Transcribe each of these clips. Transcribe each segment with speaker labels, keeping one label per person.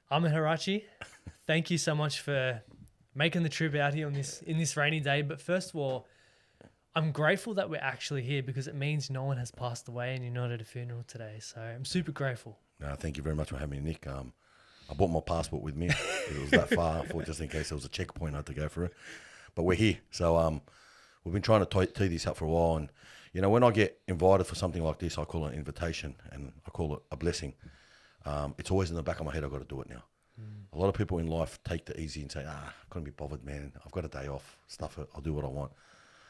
Speaker 1: Ahmad Hraichie, thank you so much for making the trip out here on in this rainy day. But first of all, I'm grateful that we're actually here because it means no one has passed away and you're not at a funeral today. So I'm super grateful.
Speaker 2: No, thank you very much for having me, Nick. I brought my passport with me. It was that far, for just in case there was a checkpoint I had to go through. But we're here. So we've been trying to tee this up for a while. And, you know, when I get invited for something like this, I call it an invitation and I call it a blessing. It's always in the back of my head, I've got to do it now. A lot of people in life take the easy and say, I couldn't be bothered, man. I've got a day off, stuff it, I'll do what I want.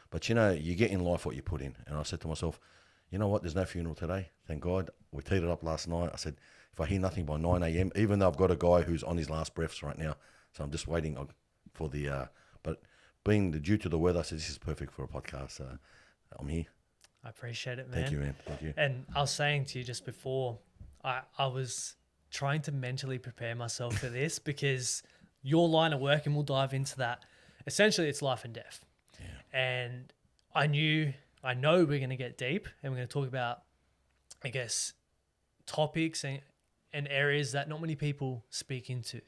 Speaker 2: But, you know, you get in life what you put in. And I said to myself, you know what, there's no funeral today. Thank God. We teed it up last night. I said, if I hear nothing by 9 a.m., even though I've got a guy who's on his last breaths right now, so I'm just waiting for the, but being due to the weather, I said, this is perfect for a podcast. I'm here.
Speaker 1: I appreciate it, man.
Speaker 2: Thank you, man. Thank you.
Speaker 1: And I was saying to you just before, I was trying to mentally prepare myself for this because your line of work, and we'll dive into that, essentially it's life and death.
Speaker 2: Yeah.
Speaker 1: And I know we're going to get deep and we're going to talk about, I guess, topics and areas that not many people speak into.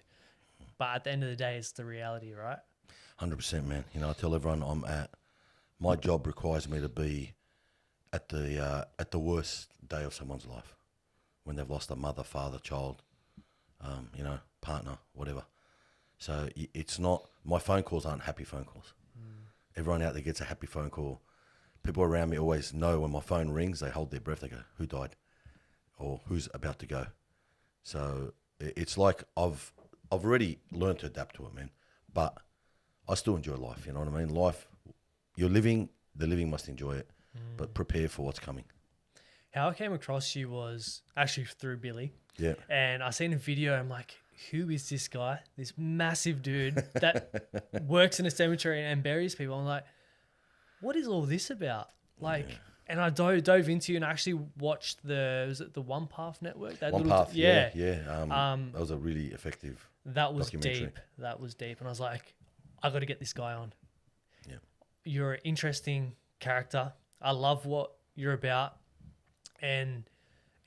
Speaker 1: But at the end of the day, it's the reality, right?
Speaker 2: 100%, man. You know, I tell everyone my job requires me to be at the worst day of someone's life, when they've lost a mother, father, child, you know, partner, whatever. So it's not, my phone calls aren't happy phone calls. Everyone out there gets a happy phone call. People around me always know when my phone rings, they hold their breath, they go, who died? Or who's about to go? So it's like I've already learned to adapt to it, man. But I still enjoy life, you know what I mean? Life, you're living, the living must enjoy it, but prepare for what's coming.
Speaker 1: How I came across you was actually through Billy.
Speaker 2: Yeah.
Speaker 1: And I seen a video, I'm like, who is this guy? This massive dude that works in a cemetery and buries people. I'm like, what is all this about? Like, and I dove into you and I actually watched was it the One Path Network? That
Speaker 2: One
Speaker 1: little,
Speaker 2: Path,
Speaker 1: yeah.
Speaker 2: That was a really effective
Speaker 1: That was
Speaker 2: documentary.
Speaker 1: deep. That was deep. And I was like, I got to get this guy on.
Speaker 2: Yeah.
Speaker 1: You're an interesting character. I love what you're about. And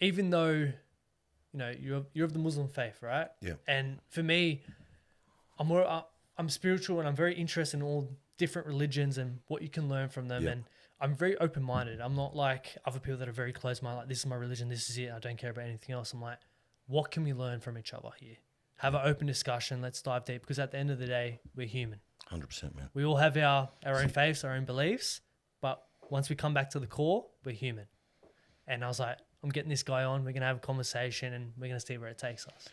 Speaker 1: even though, you know, you're of the Muslim faith, right?
Speaker 2: Yeah.
Speaker 1: And for me, I'm spiritual and I'm very interested in all different religions and what you can learn from them.
Speaker 2: Yeah.
Speaker 1: And I'm very open-minded. I'm not like other people that are very closed-minded, like this is my religion, this is it, I don't care about anything else. I'm like, what can we learn from each other here? Have an open discussion. Let's dive deep because at the end of the day, we're human.
Speaker 2: 100%, man.
Speaker 1: We all have our own faiths, our own beliefs, but once we come back to the core, we're human. And I was like, I'm getting this guy on. We're going to have a conversation and we're going to see where it takes us.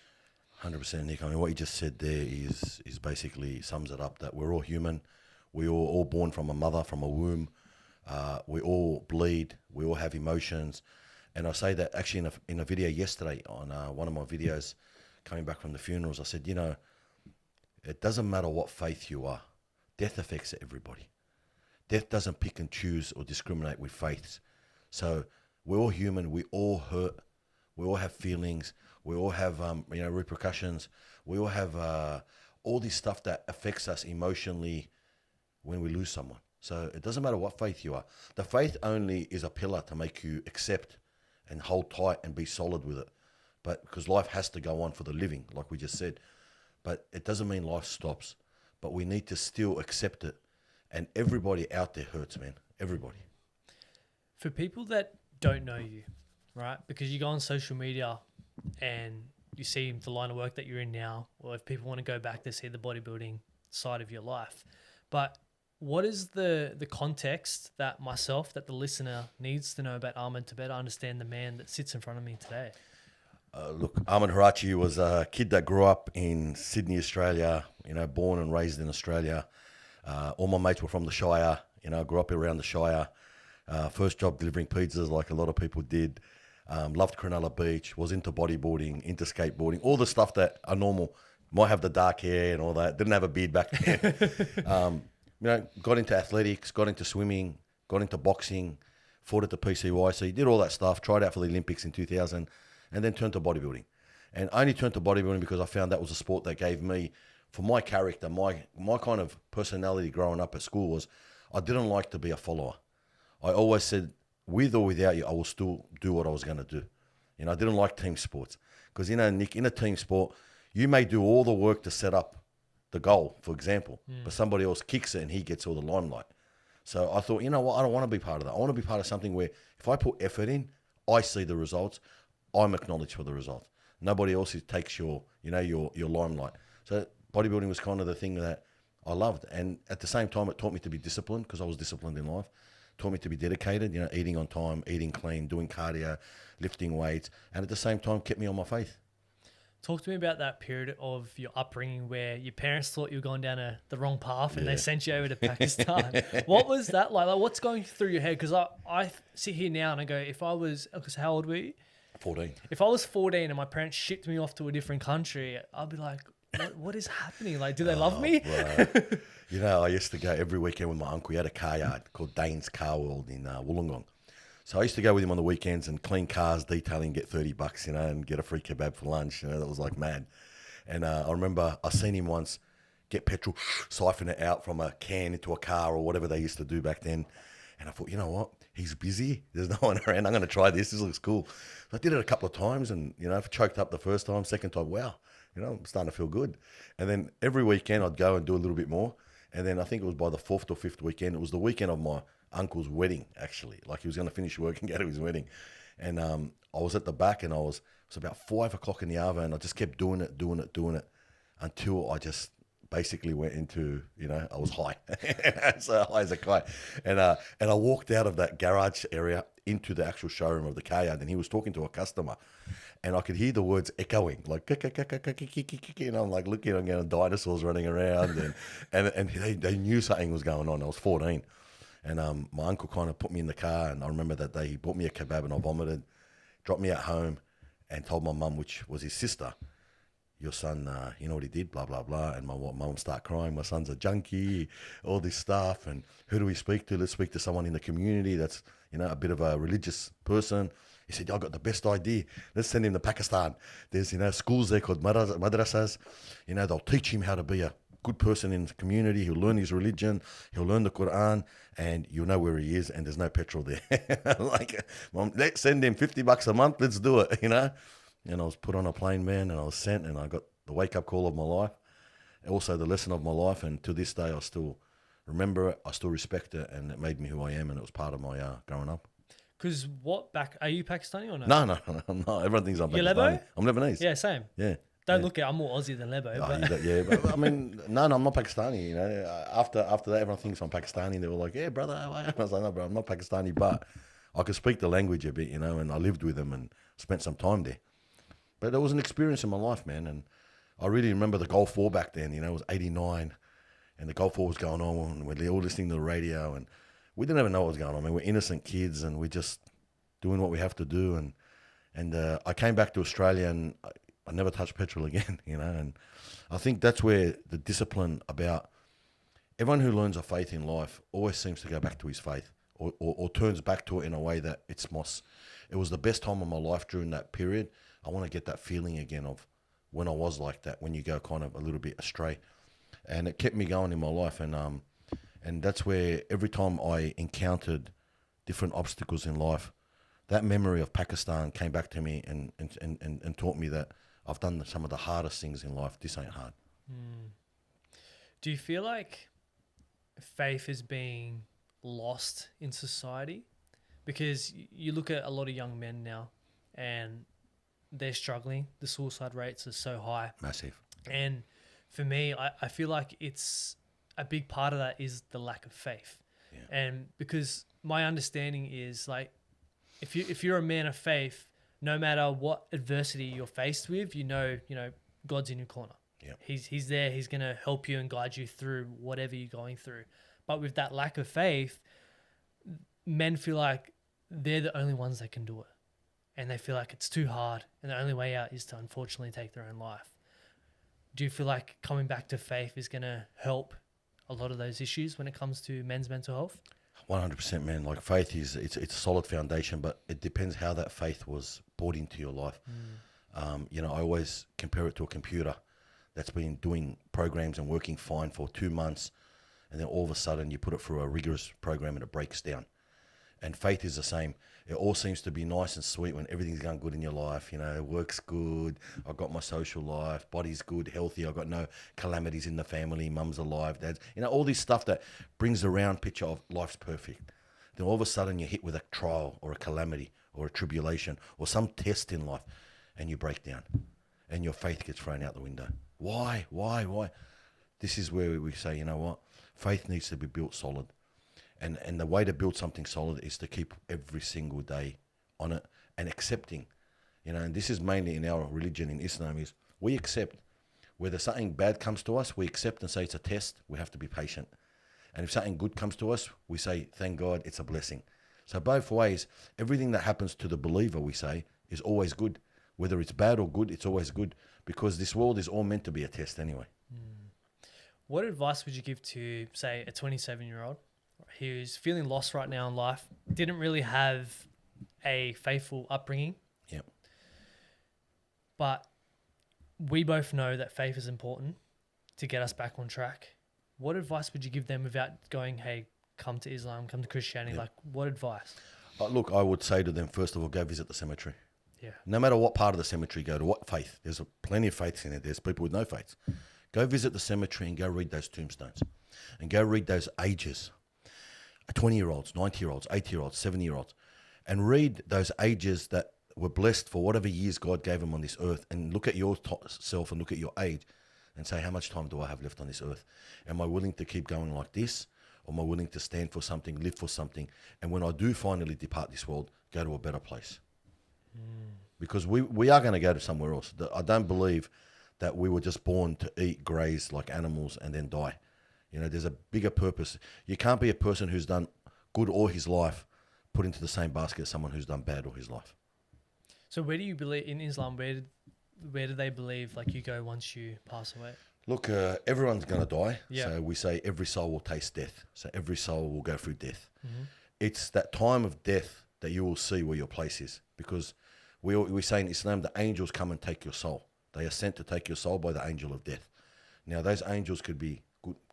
Speaker 2: 100%, Nick. I mean, what you just said there is basically sums it up, that we're all human. We're all born from a mother, from a womb. We all bleed. We all have emotions. And I say that actually in a video yesterday on one of my videos coming back from the funerals, I said, you know, it doesn't matter what faith you are. Death affects everybody. Death doesn't pick and choose or discriminate with faiths. So we're all human. We all hurt. We all have feelings. We all have, you know, repercussions. We all have all this stuff that affects us emotionally when we lose someone. So it doesn't matter what faith you are. The faith only is a pillar to make you accept and hold tight and be solid with it. But because life has to go on for the living, like we just said. But it doesn't mean life stops. But we need to still accept it. And everybody out there hurts, man. Everybody.
Speaker 1: For people that don't know you, right? Because you go on social media and you see the line of work that you're in now, or if people want to go back to see the bodybuilding side of your life. But what is the context that the listener needs to know about Ahmad to better understand the man that sits in front of me today?
Speaker 2: Look, Ahmad Hraichie was a kid that grew up in Sydney, Australia, you know, born and raised in Australia. All my mates were from the Shire, you know, grew up around the Shire. First job delivering pizzas like a lot of people did. Loved Cronulla Beach, was into bodyboarding, into skateboarding, all the stuff that are normal. Might have the dark hair and all that. Didn't have a beard back then. You know, got into athletics, got into swimming, got into boxing, fought at the PCY. So he did all that stuff, tried out for the Olympics in 2000, and then turned to bodybuilding. And I only turned to bodybuilding because I found that was a sport that gave me, for my character, my kind of personality growing up at school was, I didn't like to be a follower. I always said, with or without you, I will still do what I was going to do. You know, I didn't like team sports. Because, you know, Nick, in a team sport, You may do all the work to set up the goal, for example, but somebody else kicks it and he gets all the limelight. So I thought, you know what, I don't want to be part of that. I want to be part of something where if I put effort in, I see the results, I'm acknowledged for the results. Nobody else takes your limelight. So bodybuilding was kind of the thing that I loved. And at the same time, it taught me to be disciplined because I was disciplined in life. It taught me to be dedicated, eating on time, eating clean, doing cardio, lifting weights. And at the same time, kept me on my faith.
Speaker 1: Talk to me about that period of your upbringing where your parents thought you were going down the wrong path and they sent you over to Pakistan. What was that like? Like, what's going through your head? Because I sit here now and I go, if I was, because how old were you?
Speaker 2: 14.
Speaker 1: If I was 14 and my parents shipped me off to a different country, I'd be like, what is happening? Like, do they love me?
Speaker 2: I used to go every weekend with my uncle. He had a car yard called Dane's Car World in Wollongong. So I used to go with him on the weekends and clean cars, detailing, get $30, and get a free kebab for lunch. That was like mad. And I remember I seen him once get petrol, siphon it out from a can into a car or whatever they used to do back then. And I thought, you know what? He's busy. There's no one around. I'm going to try this. This looks cool. So I did it a couple of times and, choked up the first time, second time, wow, I'm starting to feel good. And then every weekend I'd go and do a little bit more. And then I think it was by the 4th or 5th weekend, it was the weekend of my uncle's wedding, actually. Like he was going to finish work and go to his wedding. And I was at the back and it was about 5 o'clock in the hour and I just kept doing it until I just basically went into, I was high. So high as a kite. And I walked out of that garage area into the actual showroom of the car yard and he was talking to a customer and I could hear the words echoing, like, and I'm like looking, I'm going, dinosaurs running around and they knew something was going on. I was 14. And my uncle kind of put me in the car and I remember that day he bought me a kebab and I vomited, dropped me at home and told my mum, which was his sister, your son, you know what he did, blah, blah, blah. And my mum started crying, my son's a junkie, all this stuff. And who do we speak to? Let's speak to someone in the community that's, a bit of a religious person. He said, I got the best idea. Let's send him to Pakistan. There's, schools there called madrasas. They'll teach him how to be a good person in the community. He'll learn his religion. He'll learn the Quran and you'll know where he is and there's no petrol there. Like, Mom, let's send him $50 a month. Let's do it, And I was put on a plane, man, and I was sent and I got the wake-up call of my life, also the lesson of my life. And to this day, I still remember it. I still respect it. And it made me who I am. And it was part of my growing up.
Speaker 1: Because are you Pakistani or no?
Speaker 2: No, I'm not. Everyone thinks I'm Pakistani.
Speaker 1: You're Lebo?
Speaker 2: I'm Lebanese.
Speaker 1: Yeah, same.
Speaker 2: Yeah.
Speaker 1: Don't look at I'm more Aussie than Lebo.
Speaker 2: But I mean, no, I'm not Pakistani. After that, everyone thinks I'm Pakistani. They were like, yeah, brother. I was like, no, bro, I'm not Pakistani, but I could speak the language a bit, and I lived with them and spent some time there. But it was an experience in my life, man. And I really remember the Gulf War back then. It was 89 and the Gulf War was going on and we're all listening to the radio and we didn't even know what was going on. I mean, we're innocent kids and we're just doing what we have to do. And I came back to Australia and I never touched petrol again, And I think that's where the discipline about everyone who learns a faith in life always seems to go back to his faith or turns back to it in a way that it's moss. It was the best time of my life during that period. I want to get that feeling again of when I was like that, when you go kind of a little bit astray. And it kept me going in my life. And that's where every time I encountered different obstacles in life, that memory of Pakistan came back to me and taught me that I've done some of the hardest things in life. This ain't hard.
Speaker 1: Do you feel like faith is being lost in society? Because you look at a lot of young men now and they're struggling. The suicide rates are so high.
Speaker 2: Massive.
Speaker 1: And for me, I feel like it's a big part of that is the lack of faith. Yeah. And because my understanding is like, if you're a man of faith, no matter what adversity you're faced with, God's in your corner.
Speaker 2: Yeah.
Speaker 1: He's there. He's going to help you and guide you through whatever you're going through. But with that lack of faith, men feel like they're the only ones that can do it. And they feel like it's too hard. And the only way out is to unfortunately take their own life. Do you feel like coming back to faith is going to help a lot of those issues when it comes to men's mental health?
Speaker 2: 100%, man. Like faith it's a solid foundation, but it depends how that faith was brought into your life. I always compare it to a computer that's been doing programs and working fine for 2 months. And then all of a sudden you put it through a rigorous program and it breaks down. And faith is the same. It all seems to be nice and sweet when everything's going good in your life. Work's good. I've got my social life. Body's good, healthy. I've got no calamities in the family. Mum's alive. Dad's, all this stuff that brings the round picture of life's perfect. Then all of a sudden you're hit with a trial or a calamity or a tribulation or some test in life, and you break down and your faith gets thrown out the window. Why? This is where we say, you know what? Faith needs to be built solid. And the way to build something solid is to keep every single day on it and accepting. And this is mainly in our religion, in Islam, is we accept. Whether something bad comes to us, we accept and say it's a test. We have to be patient. And if something good comes to us, we say, thank God, it's a blessing. So both ways, everything that happens to the believer, we say, is always good. Whether it's bad or good, it's always good, because this world is all meant to be a test anyway.
Speaker 1: What advice would you give to, say, a 27-year-old who's feeling lost right now in life, didn't really have a faithful upbringing?
Speaker 2: Yep.
Speaker 1: But we both know that faith is important to get us back on track. What advice would you give them without going, hey, come to Islam, come to Christianity?
Speaker 2: Yep.
Speaker 1: Like, what advice?
Speaker 2: Look, I would say to them, first of all, go visit the cemetery.
Speaker 1: Yeah.
Speaker 2: No matter what part of the cemetery you go to, what faith. There's plenty of faiths in it. There's people with no faiths. Go visit the cemetery and go read those tombstones. And go read those ages. 20-year-olds, 90-year-olds, 80-year-olds, 70-year-olds. And read those ages that were blessed for whatever years God gave them on this earth. And look at yourself and look at your age and say, how much time do I have left on this earth? Am I willing to keep going like this? Or am I willing to stand for something, live for something? And when I do finally depart this world, go to a better place. Because we are going to go to somewhere else. I don't believe that we were just born to eat, graze like animals and then die. There's a bigger purpose. You can't be a person who's done good all his life put into the same basket as someone who's done bad all his life.
Speaker 1: So where do you believe, in Islam, where do they believe like you go once you pass away?
Speaker 2: Look, everyone's going to die.
Speaker 1: Yeah.
Speaker 2: So we say every soul will taste death. So every soul will go through death.
Speaker 1: Mm-hmm.
Speaker 2: It's that time of death that you will see where your place is. Because we say in Islam, the angels come and take your soul. They are sent to take your soul by the angel of death. Now, those angels could be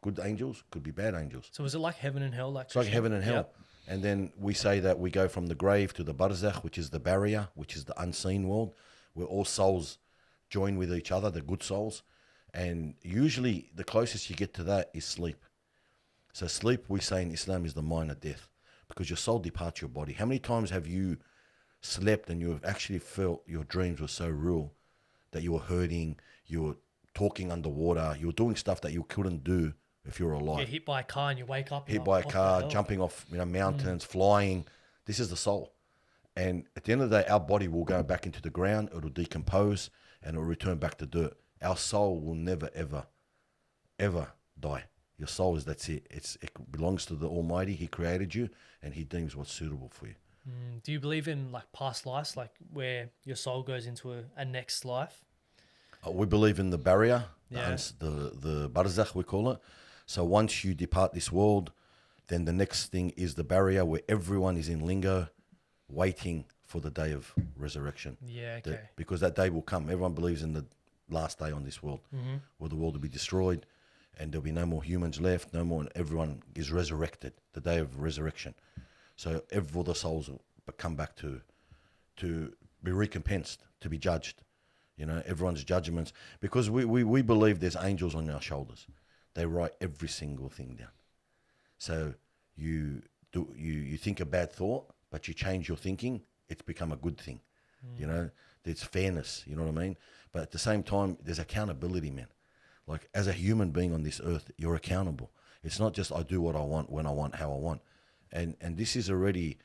Speaker 2: good angels, could be bad angels.
Speaker 1: So is it like heaven and hell?
Speaker 2: It's like heaven and hell.
Speaker 1: Yep.
Speaker 2: And then we say that we go from the grave to the barzakh, which is the barrier, which is the unseen world, where all souls join with each other, the good souls. And usually the closest you get to that is sleep. So sleep, we say in Islam, is the mind of death, because your soul departs your body. How many times have you slept and you have actually felt your dreams were so real that you were hurting, you were talking underwater, you were doing stuff that you couldn't do if you were alive?
Speaker 1: You're hit by a car and you wake up.
Speaker 2: Hit by a car, jumping off mountains, flying. This is the soul. And at the end of the day, our body will go back into the ground, it'll decompose, and it'll return back to dirt. Our soul will never, ever, ever die. Your soul that's it. It belongs to the Almighty. He created you, and He deems what's suitable for you.
Speaker 1: Do you believe in like past lives, like where your soul goes into a next life?
Speaker 2: We believe in the barrier,
Speaker 1: Yeah.
Speaker 2: the barzakh, we call it. So once you depart this world, then the next thing is the barrier, where everyone is in lingo, waiting for the day of resurrection.
Speaker 1: Yeah, okay.
Speaker 2: Because that day will come. Everyone believes in the last day on this world, where the world will be destroyed and there'll be no more humans left, no more, and everyone is resurrected, the day of resurrection. So all the souls will come back to be recompensed, to be judged. Everyone's judgments, because we believe there's angels on our shoulders. They write every single thing down. So you think a bad thought, but you change your thinking, it's become a good thing. There's fairness, you know what I mean? But at the same time, there's accountability, man. Like, as a human being on this earth, you're accountable. It's not just I do what I want, when I want, how I want. And this is already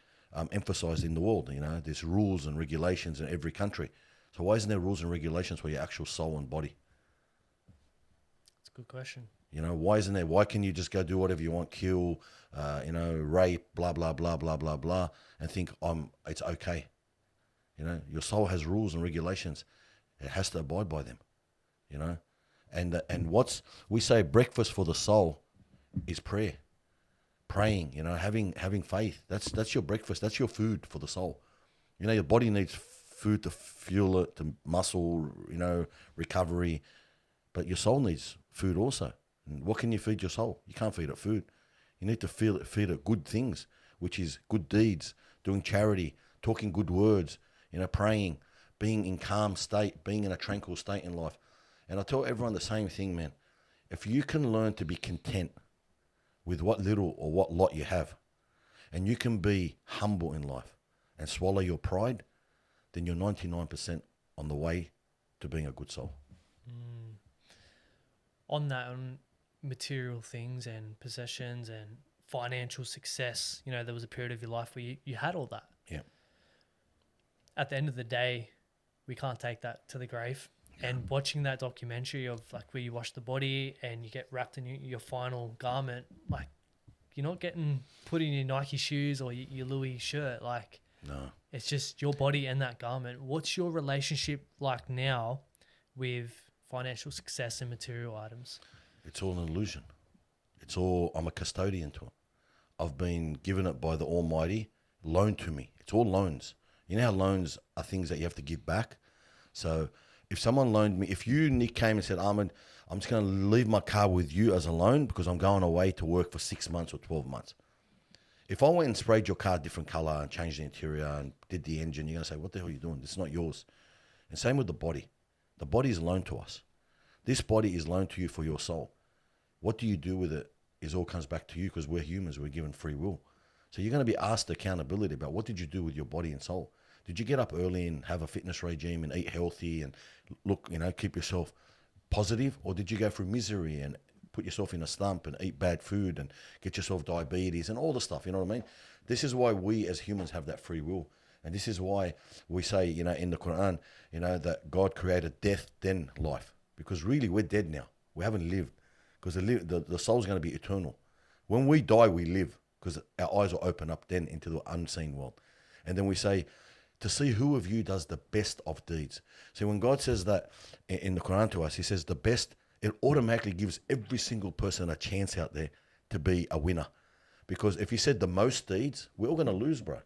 Speaker 2: emphasized in the world. There's rules and regulations in every country. So why isn't there rules and regulations for your actual soul and body?
Speaker 1: That's a good question.
Speaker 2: Why isn't there? Why can you just go do whatever you want, kill, rape, blah, blah, blah, blah, blah, blah, and think it's okay? Your soul has rules and regulations. It has to abide by them, And we say breakfast for the soul is prayer. Praying, having faith. That's your breakfast. That's your food for the soul. Your body needs food to fuel it, to muscle, recovery. But your soul needs food also. And what can you feed your soul? You can't feed it food. You need to feed it good things. which is good deeds, doing charity, talking good words, praying, being in calm state, being in a tranquil state in life. And I tell everyone the same thing, man. If you can learn to be content with what little or what lot you have, and you can be humble in life and swallow your pride, then you're 99% on the way to being a good soul.
Speaker 1: On that, on material things and possessions and financial success, there was a period of your life where you had all that.
Speaker 2: Yeah.
Speaker 1: At the end of the day, we can't take that to the grave. Yeah. And watching that documentary of like where you wash the body and you get wrapped in your final garment, like you're not getting put in your Nike shoes or your Louis shirt. Like,
Speaker 2: no,
Speaker 1: it's just your body and that garment. What's your relationship like now with financial success and material items?
Speaker 2: It's all an illusion. I'm a custodian to it. I've been given it by the Almighty, loaned to me. It's all loans. You know how loans are things that you have to give back? So if someone loaned me, if you, Nick, came and said, Ahmad, I'm just going to leave my car with you as a loan because I'm going away to work for 6 months or 12 months. If I went and sprayed your car a different color and changed the interior and did the engine, you're going to say, what the hell are you doing? It's not yours. And same with the body. The body is loaned to us. This body is loaned to you for your soul. What do you do with it all comes back to you because we're humans. We're given free will. So you're going to be asked accountability about what did you do with your body and soul? Did you get up early and have a fitness regime and eat healthy and look, keep yourself positive? Or did you go through misery and put yourself in a slump and eat bad food and get yourself diabetes and all the stuff, you know what I mean? This is why we as humans have that free will. And this is why we say, in the Quran, that God created death, then life. Because really we're dead now. We haven't lived. Because the soul's going to be eternal. When we die, we live. Because our eyes will open up then into the unseen world. And then we say, to see who of you does the best of deeds. See, when God says that in the Quran to us, he says the best, it automatically gives every single person a chance out there to be a winner. Because if you said the most deeds, we're all going to lose, bro.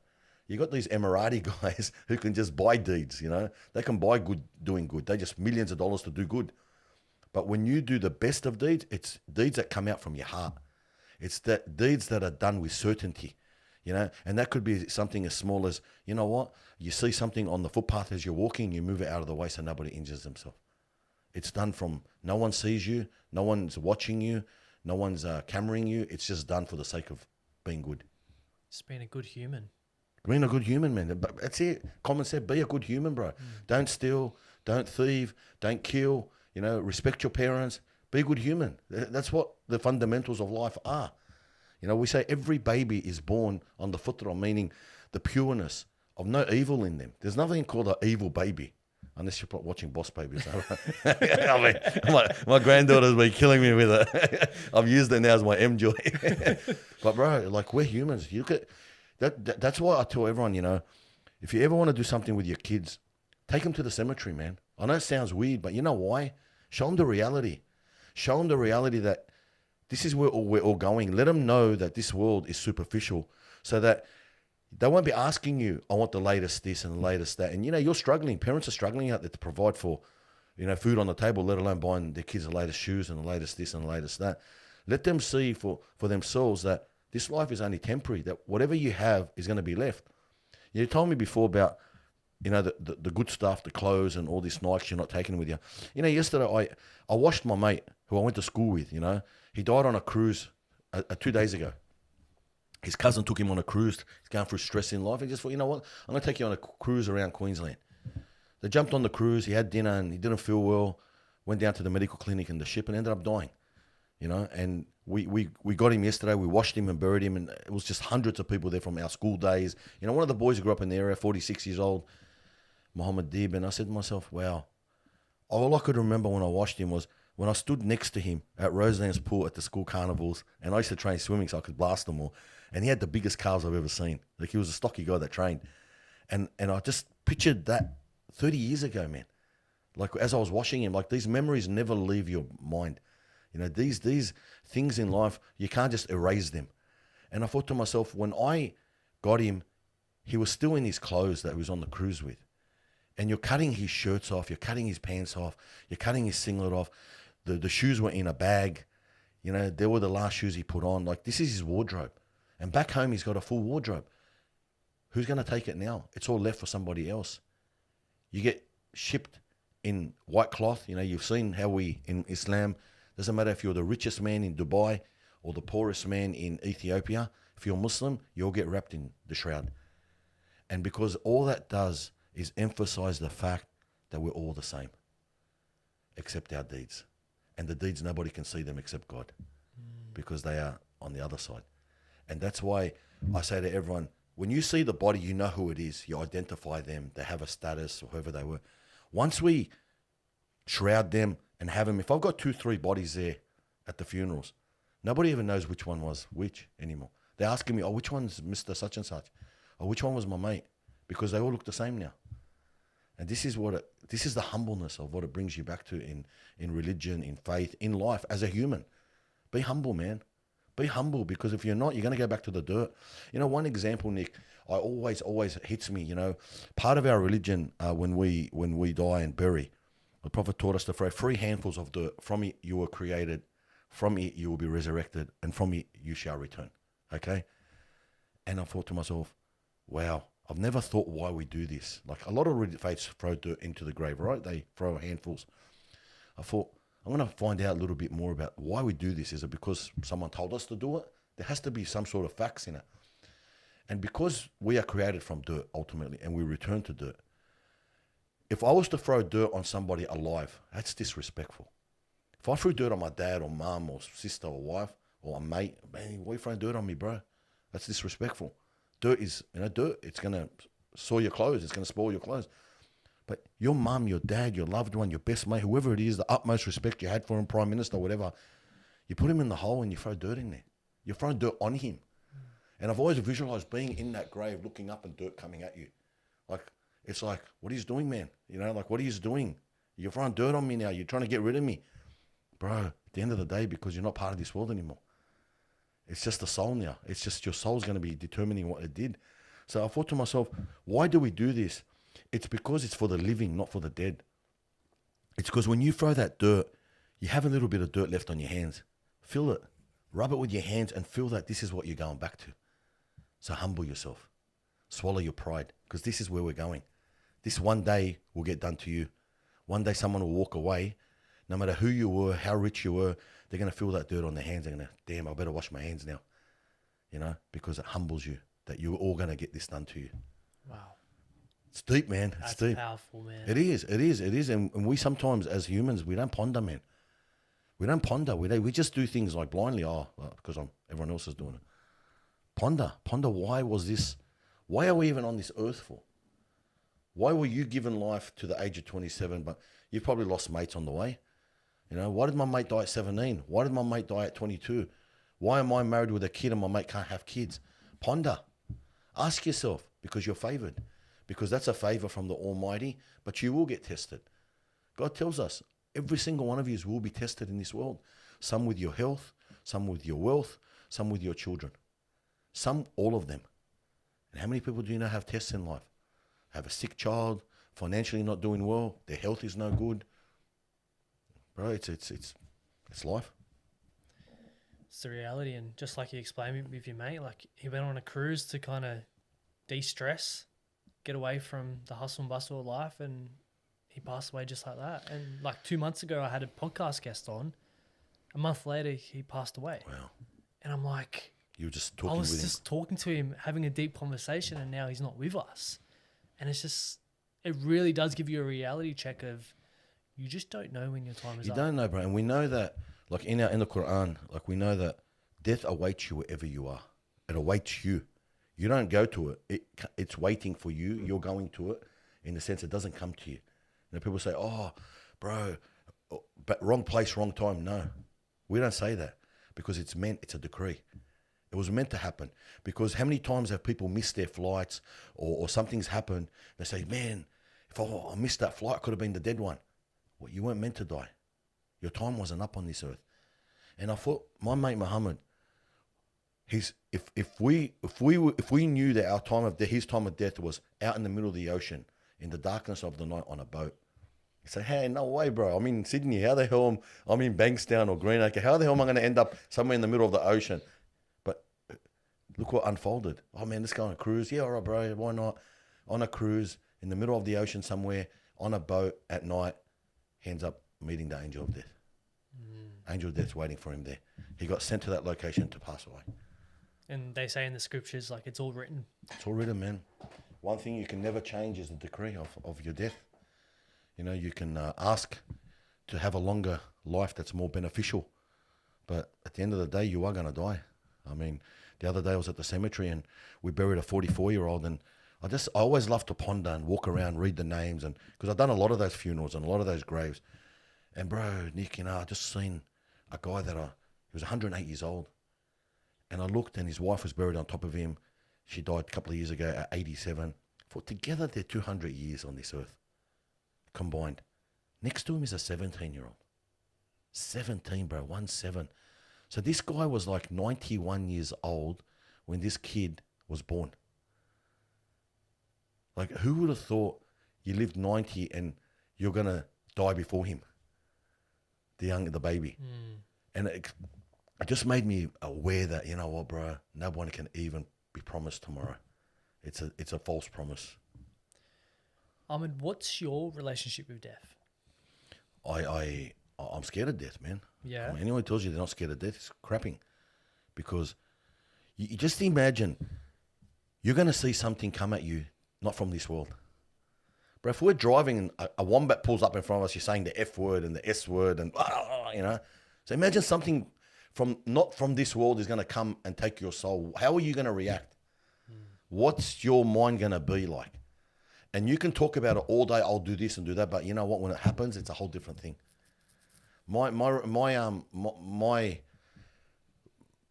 Speaker 2: You got these Emirati guys who can just buy deeds, They can buy doing good. They just millions of dollars to do good. But when you do the best of deeds, it's deeds that come out from your heart. It's that deeds that are done with certainty, and that could be something as small as, you see something on the footpath as you're walking, you move it out of the way so nobody injures themselves. It's done from no one sees you, no one's watching you, no one's cameraing you. It's just done for the sake of being good.
Speaker 1: Just being a good human.
Speaker 2: Being a good human, man. That's it. Common sense, be a good human, bro. Don't steal, don't thieve, don't kill, respect your parents. Be a good human. That's what the fundamentals of life are. We say every baby is born on the fitra, meaning the pureness of no evil in them. There's nothing called an evil baby, unless you're watching Boss Babies. I mean, my granddaughter's been killing me with it. I've used it now as my M-joy. But bro, like we're humans. You look at that. That's why I tell everyone, if you ever want to do something with your kids, take them to the cemetery, man. I know it sounds weird, but you know why? Show them the reality. Show them the reality that this is where we're all going. Let them know that this world is superficial so that they won't be asking you, I want the latest this and the latest that. And, you're struggling. Parents are struggling out there to provide for, food on the table, let alone buying their kids the latest shoes and the latest this and the latest that. Let them see for themselves that this life is only temporary, that whatever you have is going to be left. You told me before about, the good stuff, the clothes and all this Nikes you're not taking with you. Yesterday I watched my mate who I went to school with, he died on a cruise 2 days ago. His cousin took him on a cruise. He's going through stress in life. He just thought, you know what? I'm going to take you on a cruise around Queensland. They jumped on the cruise. He had dinner and he didn't feel well. Went down to the medical clinic in the ship and ended up dying. And we got him yesterday. We washed him and buried him. And it was just hundreds of people there from our school days. One of the boys who grew up in the area, 46 years old, Mohammed Dib. And I said to myself, wow, all I could remember when I washed him was when I stood next to him at Roseland's pool at the school carnivals, and I used to train swimming so I could blast them all, and he had the biggest calves I've ever seen. Like, he was a stocky guy that trained. And I just pictured that 30 years ago, man. Like, as I was washing him, like, these memories never leave your mind. These things in life, you can't just erase them. And I thought to myself, when I got him, he was still in his clothes that he was on the cruise with. And you're cutting his shirts off, you're cutting his pants off, you're cutting his singlet off. The shoes were in a bag. They were the last shoes he put on. Like, this is his wardrobe. And back home, he's got a full wardrobe. Who's going to take it now? It's all left for somebody else. You get shipped in white cloth. You know, you've seen how we, in Islam, doesn't matter if you're the richest man in Dubai or the poorest man in Ethiopia. If you're Muslim, you'll get wrapped in the shroud. And because all that does is emphasize the fact that we're all the same, except our deeds. And the deeds, nobody can see them except God, because they are on the other side. And that's why I say to everyone, when you see the body, you know who it is. You identify them. They have a status or whoever they were. Once we shroud them and have them, if I've got 2, 3 bodies there at the funerals, nobody even knows which one was which anymore. They're asking me, oh, which one's Mr. Such and Such? Or which one was my mate? Because they all look the same now. And this is this is the humbleness of what it brings you back to in religion, in faith, in life as a human. Be humble, man. Be humble, because if you're not, you're going to go back to the dirt. You know, one example, Nick, I always hits me, you know, part of our religion, when we die and bury, the Prophet taught us to throw 3 handfuls of dirt. From it you were created, from it you will be resurrected, and from it you shall return. Okay? And I thought to myself, wow, I've never thought why we do this. Like a lot of faiths throw dirt into the grave, right? They throw handfuls. I thought, I'm going to find out a little bit more about why we do this. Is it because someone told us to do it? There has to be some sort of facts in it. And because we are created from dirt, ultimately, and we return to dirt, if I was to throw dirt on somebody alive, that's disrespectful. If I threw dirt on my dad or mum or sister or wife or a mate, man, why are you throwing dirt on me, bro? That's disrespectful. Dirt is, dirt, it's going to soil your clothes. It's going to spoil your clothes. But your mum, your dad, your loved one, your best mate, whoever it is, the utmost respect you had for him, prime minister, whatever, you put him in the hole and you throw dirt in there. You're throwing dirt on him. And I've always visualized being in that grave, looking up and dirt coming at you. Like, it's like, what are you doing, man? You know, like, what are you doing? You're throwing dirt on me now. You're trying to get rid of me. Bro, at the end of the day, because you're not part of this world anymore. It's just the soul now. It's just your soul's going to be determining what it did. So I thought to myself, why do we do this? It's because it's for the living, not for the dead. It's because when you throw that dirt, you have a little bit of dirt left on your hands. Feel it. Rub it with your hands and feel that this is what you're going back to. So humble yourself. Swallow your pride, because this is where we're going. This one day will get done to you. One day someone will walk away. No matter who you were, how rich you were, they're going to feel that dirt on their hands. They're going to, damn, I better wash my hands now. You know, because it humbles you that you're all going to get this done to you.
Speaker 1: Wow.
Speaker 2: It's deep, man. It's
Speaker 1: That's
Speaker 2: deep.
Speaker 1: powerful, man.
Speaker 2: It is. And we sometimes, as humans, we don't ponder, man. We don't ponder. We just do things like blindly. Oh, well, because everyone else is doing it. Ponder. Why was this? Why are we even on this earth for? Why were you given life to the age of 27, but you've probably lost mates on the way? You know, why did my mate die at 17? Why did my mate die at 22? Why am I married with a kid and my mate can't have kids? Ponder. Ask yourself, because you're favored. Because that's a favor from the Almighty, but you will get tested. God tells us every single one of you will be tested in this world. Some with your health, some with your wealth, some with your children. Some, all of them. And how many people do you know have tests in life? Have a sick child, financially not doing well, their health is no good. Bro, it's life.
Speaker 1: It's the reality. And just like you explained with your mate, like he went on a cruise to kind of de-stress, get away from the hustle and bustle of life, and he passed away just like that. And like 2 months ago, I had a podcast guest on. A month later, he passed away.
Speaker 2: Wow.
Speaker 1: And I'm like,
Speaker 2: You were just talking with him.
Speaker 1: I was just talking to him, having a deep conversation, and now he's not with us. And it's just, it really does give you a reality check of, you just don't know when your time is up.
Speaker 2: You don't know, bro. And we know that, like in the Quran, like we know that death awaits you wherever you are. It awaits you. You don't go to it. It's waiting for you. You're going to it in the sense it doesn't come to you. You know, people say, oh, bro, but wrong place, wrong time. No, we don't say that, because it's a decree. It was meant to happen. Because how many times have people missed their flights or something's happened? They say, man, if I missed that flight, I could have been the dead one. Well, you weren't meant to die. Your time wasn't up on this earth. And I thought, my mate Muhammad, if we knew that his time of death was out in the middle of the ocean in the darkness of the night on a boat, you say, hey, no way, bro. I'm in Sydney. How the hell I'm in Bankstown or Greenacre? How the hell am I going to end up somewhere in the middle of the ocean? But Look what unfolded. Oh man, let's go on a cruise. Yeah, all right, bro. Why not? On a cruise in the middle of the ocean somewhere, on a boat at night, he ends up meeting the angel of death. Angel of death's waiting for him there. He got sent to that location to pass away.
Speaker 1: And they say in the scriptures, like, it's all written.
Speaker 2: It's all written, man. One thing you can never change is the decree of your death. You know, you can ask to have a longer life that's more beneficial. But at the end of the day, you are going to die. I mean, the other day I was at the cemetery and we buried a 44-year-old, and I always love to ponder and walk around, read the names, and because I've done a lot of those funerals and a lot of those graves. And bro, Nick, I just seen a guy he was 108 years old. And I looked and his wife was buried on top of him. She died a couple of years ago at 87. For together, they're 200 years on this earth combined. Next to him is a 17-year-old. 17, bro, 17. So this guy was like 91 years old when this kid was born. Like, who would have thought you lived 90 and you're going to die before him? The baby. And it just made me aware that, you know what, bro, no one can even be promised tomorrow. It's a false promise.
Speaker 1: Ahmad, what's your relationship with death?
Speaker 2: I'm scared of death, man.
Speaker 1: Yeah.
Speaker 2: I mean, anyone who tells you they're not scared of death is crapping. Because you just imagine you're going to see something come at you not from this world. But if we're driving and a wombat pulls up in front of us, you're saying the F word and the S word and, you know. So imagine something not from this world is going to come and take your soul. How are you going to react? What's your mind going to be like? And you can talk about it all day. I'll do this and do that. But you know what? When it happens, it's a whole different thing.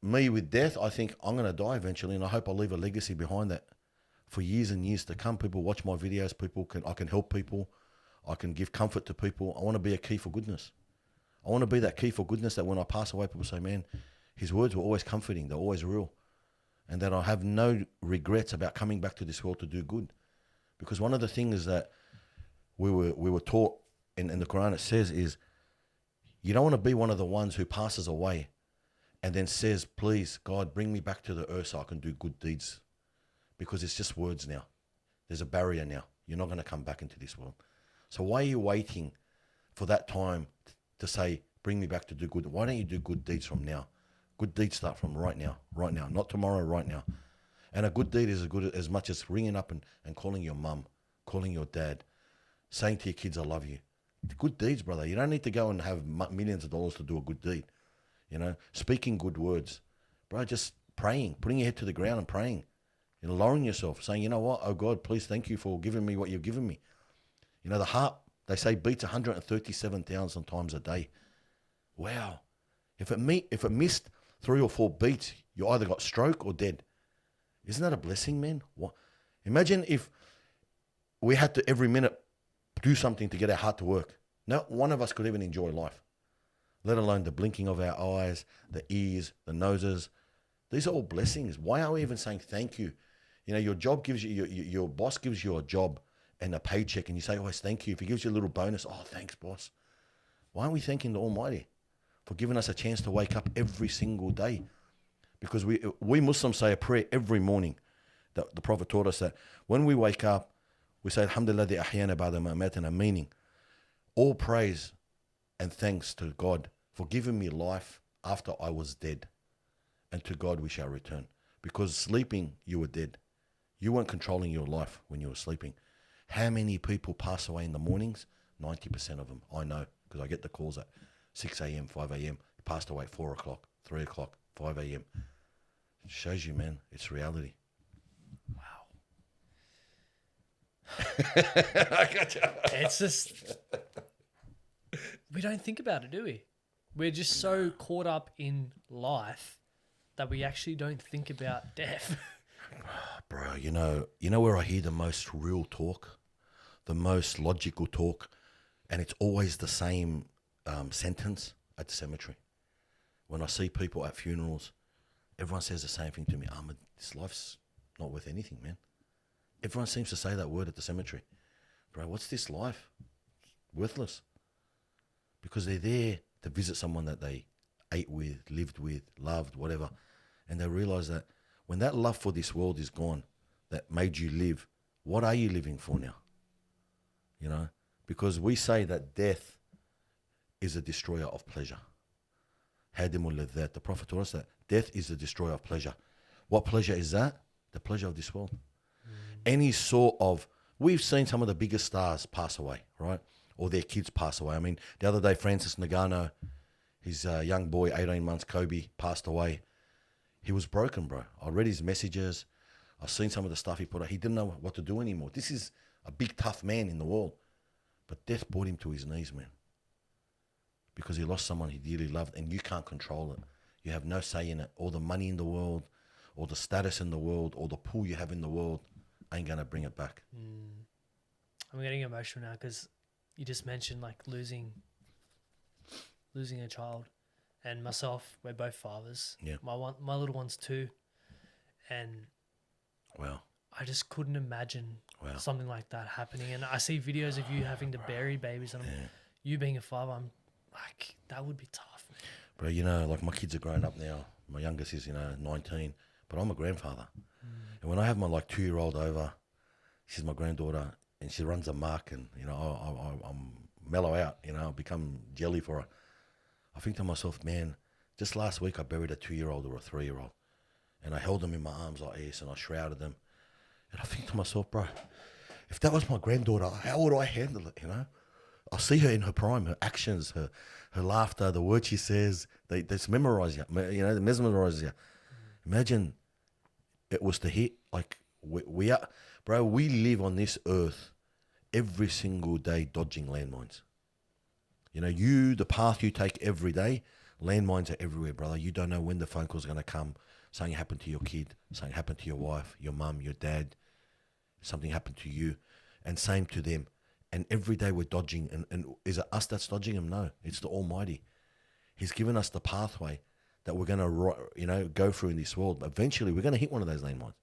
Speaker 2: Me with death, I think I'm going to die eventually, and I hope I leave a legacy behind that for years and years to come. People watch my videos. I can help people. I can give comfort to people. I want to be a key for goodness. I want to be that key for goodness that when I pass away, people say, man, his words were always comforting. They're always real. And that I have no regrets about coming back to this world to do good. Because one of the things that we were taught in the Quran, it says is, you don't want to be one of the ones who passes away and then says, please, God, bring me back to the earth so I can do good deeds. Because it's just words now. There's a barrier now. You're not going to come back into this world. So why are you waiting for that time to say, bring me back to do good? Why don't you do good deeds from now? Good deeds start from right now, not tomorrow, right now. And a good deed is as much as ringing up and calling your mum, calling your dad, saying to your kids, I love you. Good deeds, brother. You don't need to go and have millions of dollars to do a good deed. You know, speaking good words. Bro, just praying, putting your head to the ground and praying. You know, lowering yourself, saying, you know what, oh God, please thank you for giving me what you've given me. You know, the heart, they say, beats 137,000 times a day. Wow. If it missed 3 or 4 beats, you either got stroke or dead. Isn't that a blessing, man? What? Imagine if we had to every minute do something to get our heart to work. No one of us could even enjoy life, let alone the blinking of our eyes, the ears, the noses. These are all blessings. Why are we even saying thank you? You know, your job gives you, your boss gives you a job and a paycheck, and you say, always thank you. If he gives you a little bonus, oh, thanks, boss. Why aren't we thanking the Almighty for giving us a chance to wake up every single day? Because we Muslims say a prayer every morning. The Prophet taught us that when we wake up, we say, Alhamdulillah, the ahyana ba'da ma amatana, meaning all praise and thanks to God for giving me life after I was dead. And to God we shall return. Because sleeping, you were dead. You weren't controlling your life when you were sleeping. How many people pass away in the mornings? 90% of them. I know, because I get the calls at 6 a.m., 5 a.m. Passed away at 4 o'clock, 3 o'clock, 5 a.m. It shows you, man, it's reality.
Speaker 1: Wow.
Speaker 2: I got you.
Speaker 1: It's just, we don't think about it, do we? We're just so caught up in life that we actually don't think about death.
Speaker 2: Bro, you know where I hear the most real talk, the most logical talk, and it's always the same sentence at the cemetery. When I see people at funerals, everyone says the same thing to me. Ahmad, this life's not worth anything, man. Everyone seems to say that word at the cemetery. Bro, what's this life? Worthless. Because they're there to visit someone that they ate with, lived with, loved, whatever. And they realize that When that love for this world is gone, that made you live, what are you living for now? You know, because we say that death is a destroyer of pleasure. The Prophet taught us that death is the destroyer of pleasure. What pleasure is that? The pleasure of this world. Any sort of, we've seen some of the biggest stars pass away, right? Or their kids pass away. I mean, the other day, Francis Ngannou, his young boy, 18 months, Kobe, passed away. He was broken, bro. I read his messages. I've seen some of the stuff he put out. He didn't know what to do anymore. This is a big, tough man in the world. But death brought him to his knees, man. Because he lost someone he dearly loved, and you can't control it. You have no say in it. All the money in the world, or the status in the world, or the pull you have in the world ain't going to bring it back.
Speaker 1: I'm getting emotional now because you just mentioned like losing a child. And myself, we're both fathers.
Speaker 2: Yeah.
Speaker 1: My little one's 2. And
Speaker 2: Wow.
Speaker 1: I just couldn't imagine something like that happening. And I see videos of you having to bury babies, and you being a father, I'm like, that would be tough, man.
Speaker 2: Bro, you know, like my kids are grown up now. My youngest is, 19, but I'm a grandfather. And when I have my 2-year-old over, she's my granddaughter, and she runs amok, and, I'm mellow out, I become jelly for her. I think to myself, man, just last week I buried a 2-year-old or a 3-year-old, and I held them in my arms like this, and I shrouded them. And I think to myself, bro, if that was my granddaughter, how would I handle it, I see her in her prime, her actions, her laughter, the words she says, they memorize you, they mesmerize you. Imagine it was to hit, like, we are, bro, we live on this earth every single day dodging landmines. The path you take every day, landmines are everywhere, brother. You don't know when the phone call's going to come. Something happened to your kid, something happened to your wife, your mum, your dad, something happened to you, and same to them. And every day we're dodging. And is it us that's dodging them? No, it's the Almighty. He's given us the pathway that we're going to, go through in this world. Eventually, we're going to hit one of those landmines.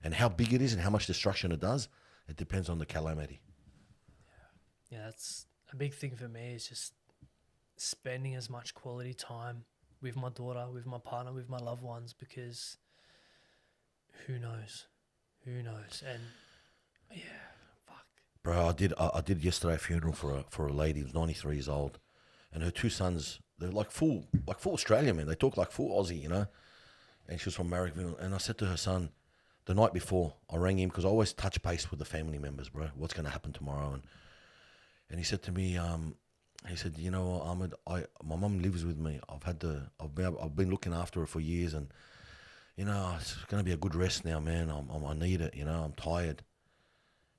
Speaker 2: And how big it is and how much destruction it does, it depends on the calamity.
Speaker 1: Yeah, that's a big thing for me, is just spending as much quality time with my daughter, with my partner, with my loved ones, because who knows? And yeah, fuck.
Speaker 2: Bro, I did yesterday a funeral for a lady who's 93 years old, and her 2 sons, they're like full Australian, man. They talk like full Aussie, And she was from Marrickville, and I said to her son, the night before, I rang him because I always touch base with the family members, bro. What's going to happen tomorrow? And he said to me, Ahmad, my mum lives with me. I've been looking after her for years, and it's going to be a good rest now, man. I need it, I'm tired.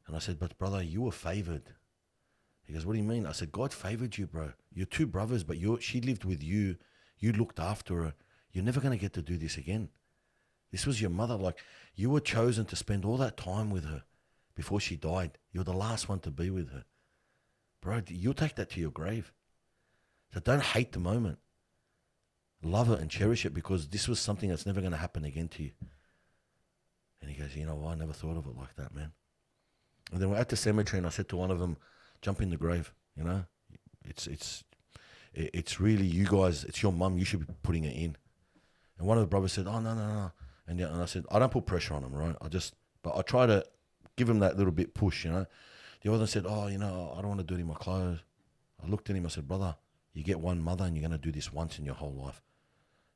Speaker 2: And I said, but brother, you were favored. He goes, what do you mean? I said, God favored you, bro. You're 2 brothers, but she lived with you. You looked after her. You're never going to get to do this again. This was your mother. Like, you were chosen to spend all that time with her before she died. You're the last one to be with her. Bro, you'll take that to your grave. So don't hate the moment. Love it and cherish it, because this was something that's never going to happen again to you. And he goes, I never thought of it like that, man. And then we're at the cemetery, and I said to one of them, jump in the grave, It's really you guys, it's your mum, you should be putting it in. And one of the brothers said, oh, no. And I said, I don't put pressure on him, right? But I try to give him that little bit push, The other one said, oh, I don't want to do it in my clothes. I looked at him, I said, brother, you get one mother and you're going to do this once in your whole life.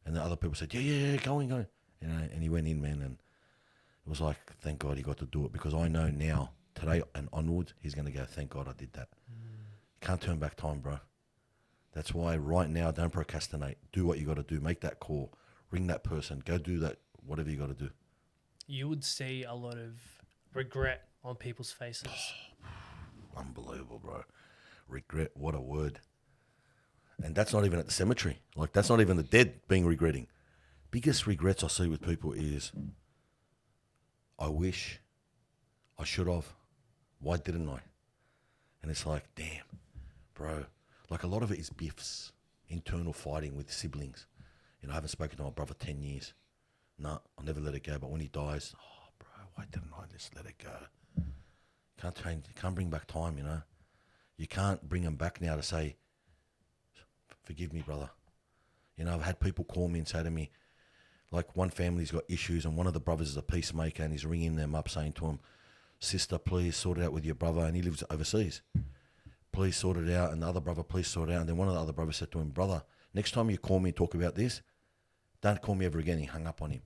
Speaker 2: And the other people said, yeah, go in. And he went in, man, and it was like, thank God he got to do it, because I know now, today and onwards, he's going to go, thank God I did that. You can't turn back time, bro. That's why right now, don't procrastinate. Do what you got to do. Make that call. Ring that person. Go do that, whatever you got to do.
Speaker 1: You would see a lot of regret on people's faces.
Speaker 2: Unbelievable, bro. Regret, what a word. And that's not even at the cemetery. Like, that's not even the dead being regretting. Biggest regrets I see with people is, I wish, I should have. Why didn't I? And it's like, damn, bro. Like, a lot of it is biffs, internal fighting with siblings. I haven't spoken to my brother 10 years. No, I'll never let it go. But when he dies, oh, bro, why didn't I just let it go? Can't change. You can't bring back time, You can't bring them back now to say, forgive me, brother. I've had people call me and say to me, Like one family's got issues and one of the brothers is a peacemaker and he's ringing them up saying to them, sister, please sort it out with your brother. And he lives overseas. Please sort it out. And the other brother, please sort it out. And then one of the other brothers said to him, brother, next time you call me and talk about this, don't call me ever again. He hung up on him.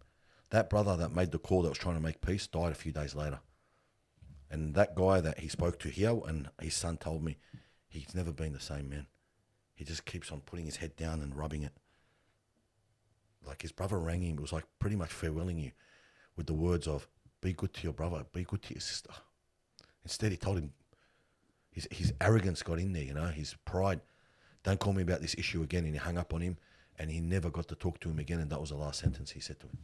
Speaker 2: That brother that made the call that was trying to make peace died a few days later. And that guy that he spoke to here and his son told me, he's never been the same, man. He just keeps on putting his head down and rubbing it. Like his brother rang him, it was like pretty much farewelling you with the words of, be good to your brother, be good to your sister. Instead, he told him, his arrogance got in there, you know, his pride. Don't call me about this issue again. And he hung up on him and he never got to talk to him again. And that was the last sentence he said to him.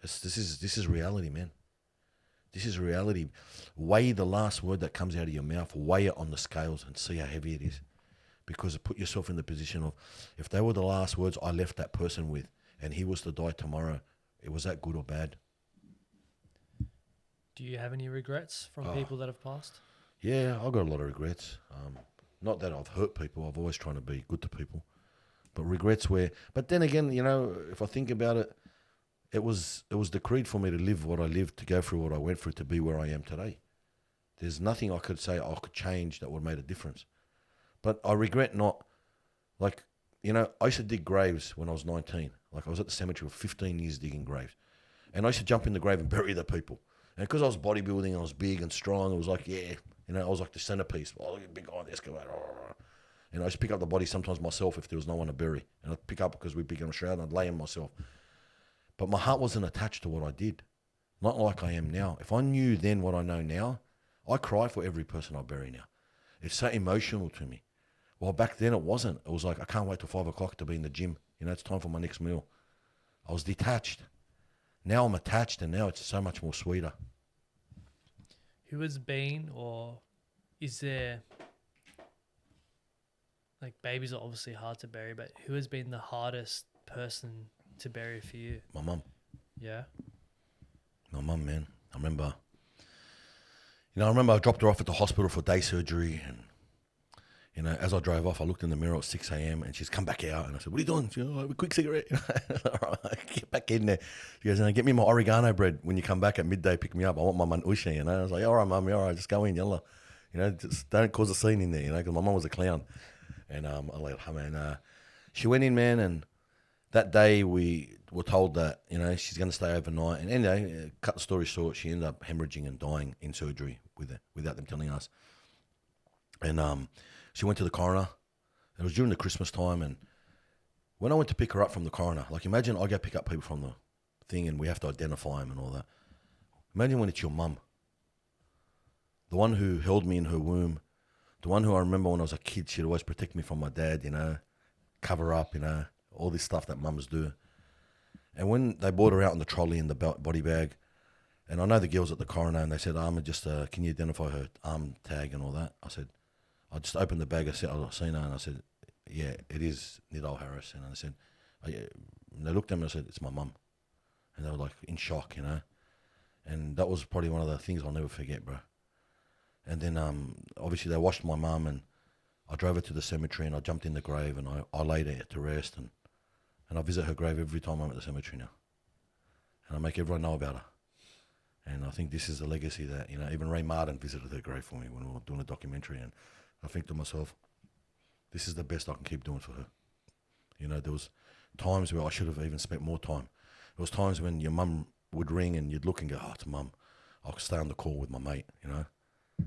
Speaker 2: This is reality, man. This is reality. Weigh the last word that comes out of your mouth, weigh it on the scales and see how heavy it is. Because put yourself in the position of, if they were the last words I left that person with and he was to die tomorrow, was that good or bad?
Speaker 1: Do you have any regrets from people that have passed?
Speaker 2: Yeah, I've got a lot of regrets. Not that I've hurt people. I've always tried to be good to people. But regrets where... But then again, you know, if I think about it, it was decreed for me to live what I lived, to go through what I went through, to be where I am today. There's nothing I could say I could change that would have made a difference. But I regret not, like, you know, I used to dig graves when I was 19. Like, I was at the cemetery for 15 years digging graves. And I used to jump in the grave and bury the people. And because I was bodybuilding, I was big and strong, it was like, yeah, you know, I was like the centerpiece. Oh, look at the big guy on the excavator. And I used to pick up the body sometimes myself if there was no one to bury. And I'd pick up because we'd pick on a shroud and I'd lay him myself. But my heart wasn't attached to what I did. Not like I am now. If I knew then what I know now, I cry for every person I bury now. It's so emotional to me. Well, back then it wasn't. It was like, I can't wait till 5 o'clock to be in the gym. You know, it's time for my next meal. I was detached. Now I'm attached and now it's so much more sweeter.
Speaker 1: Who has been, or is there, like, babies are obviously hard to bury, but who has been the hardest person to bury for you?
Speaker 2: My mum.
Speaker 1: Yeah?
Speaker 2: My mum, man. I remember I dropped her off at the hospital for day surgery and, you know, as I drove off, I looked in the mirror at 6 a.m. and she's come back out and I said, what are you doing? She goes, oh, a quick cigarette. All right, get back in there. She goes, get me my oregano bread when you come back at midday, pick me up. I want my manushi, you know. I was like, all right, mum, all right, just go in, yalla. You know, just don't cause a scene in there, you know, because my mum was a clown. And I'm like, oh, man, she went in, man, and that day we were told that, you know, she's going to stay overnight. And anyway, cut the story short, she ended up hemorrhaging and dying in surgery without them telling us. And she went to the coroner. It was during the Christmas time. And when I went to pick her up from the coroner, like imagine I go pick up people from the thing and we have to identify them and all that. Imagine when it's your mum. The one who held me in her womb. The one who I remember when I was a kid, she'd always protect me from my dad, you know, cover up, you know, all this stuff that mums do. And when they brought her out on the trolley in the body bag, and I know the girls at the coroner, and they said, Ahmad, just can you identify her arm tag and all that? I said, I just opened the bag, I said, I've seen her, and I said, yeah, it is Nidal Harris. And I said, oh, yeah. And they looked at me and I said, it's my mum. And they were like in shock, you know. And that was probably one of the things I'll never forget, bro. And then obviously they washed my mum and I drove her to the cemetery and I jumped in the grave and I laid her to rest and I visit her grave every time I'm at the cemetery now. And I make everyone know about her. And I think this is the legacy that, you know, even Ray Martin visited her grave for me when we were doing a documentary. And I think to myself, this is the best I can keep doing for her. You know, there was times where I should have even spent more time. There was times when your mum would ring and you'd look and go, oh, it's mum. I'll stay on the call with my mate, you know.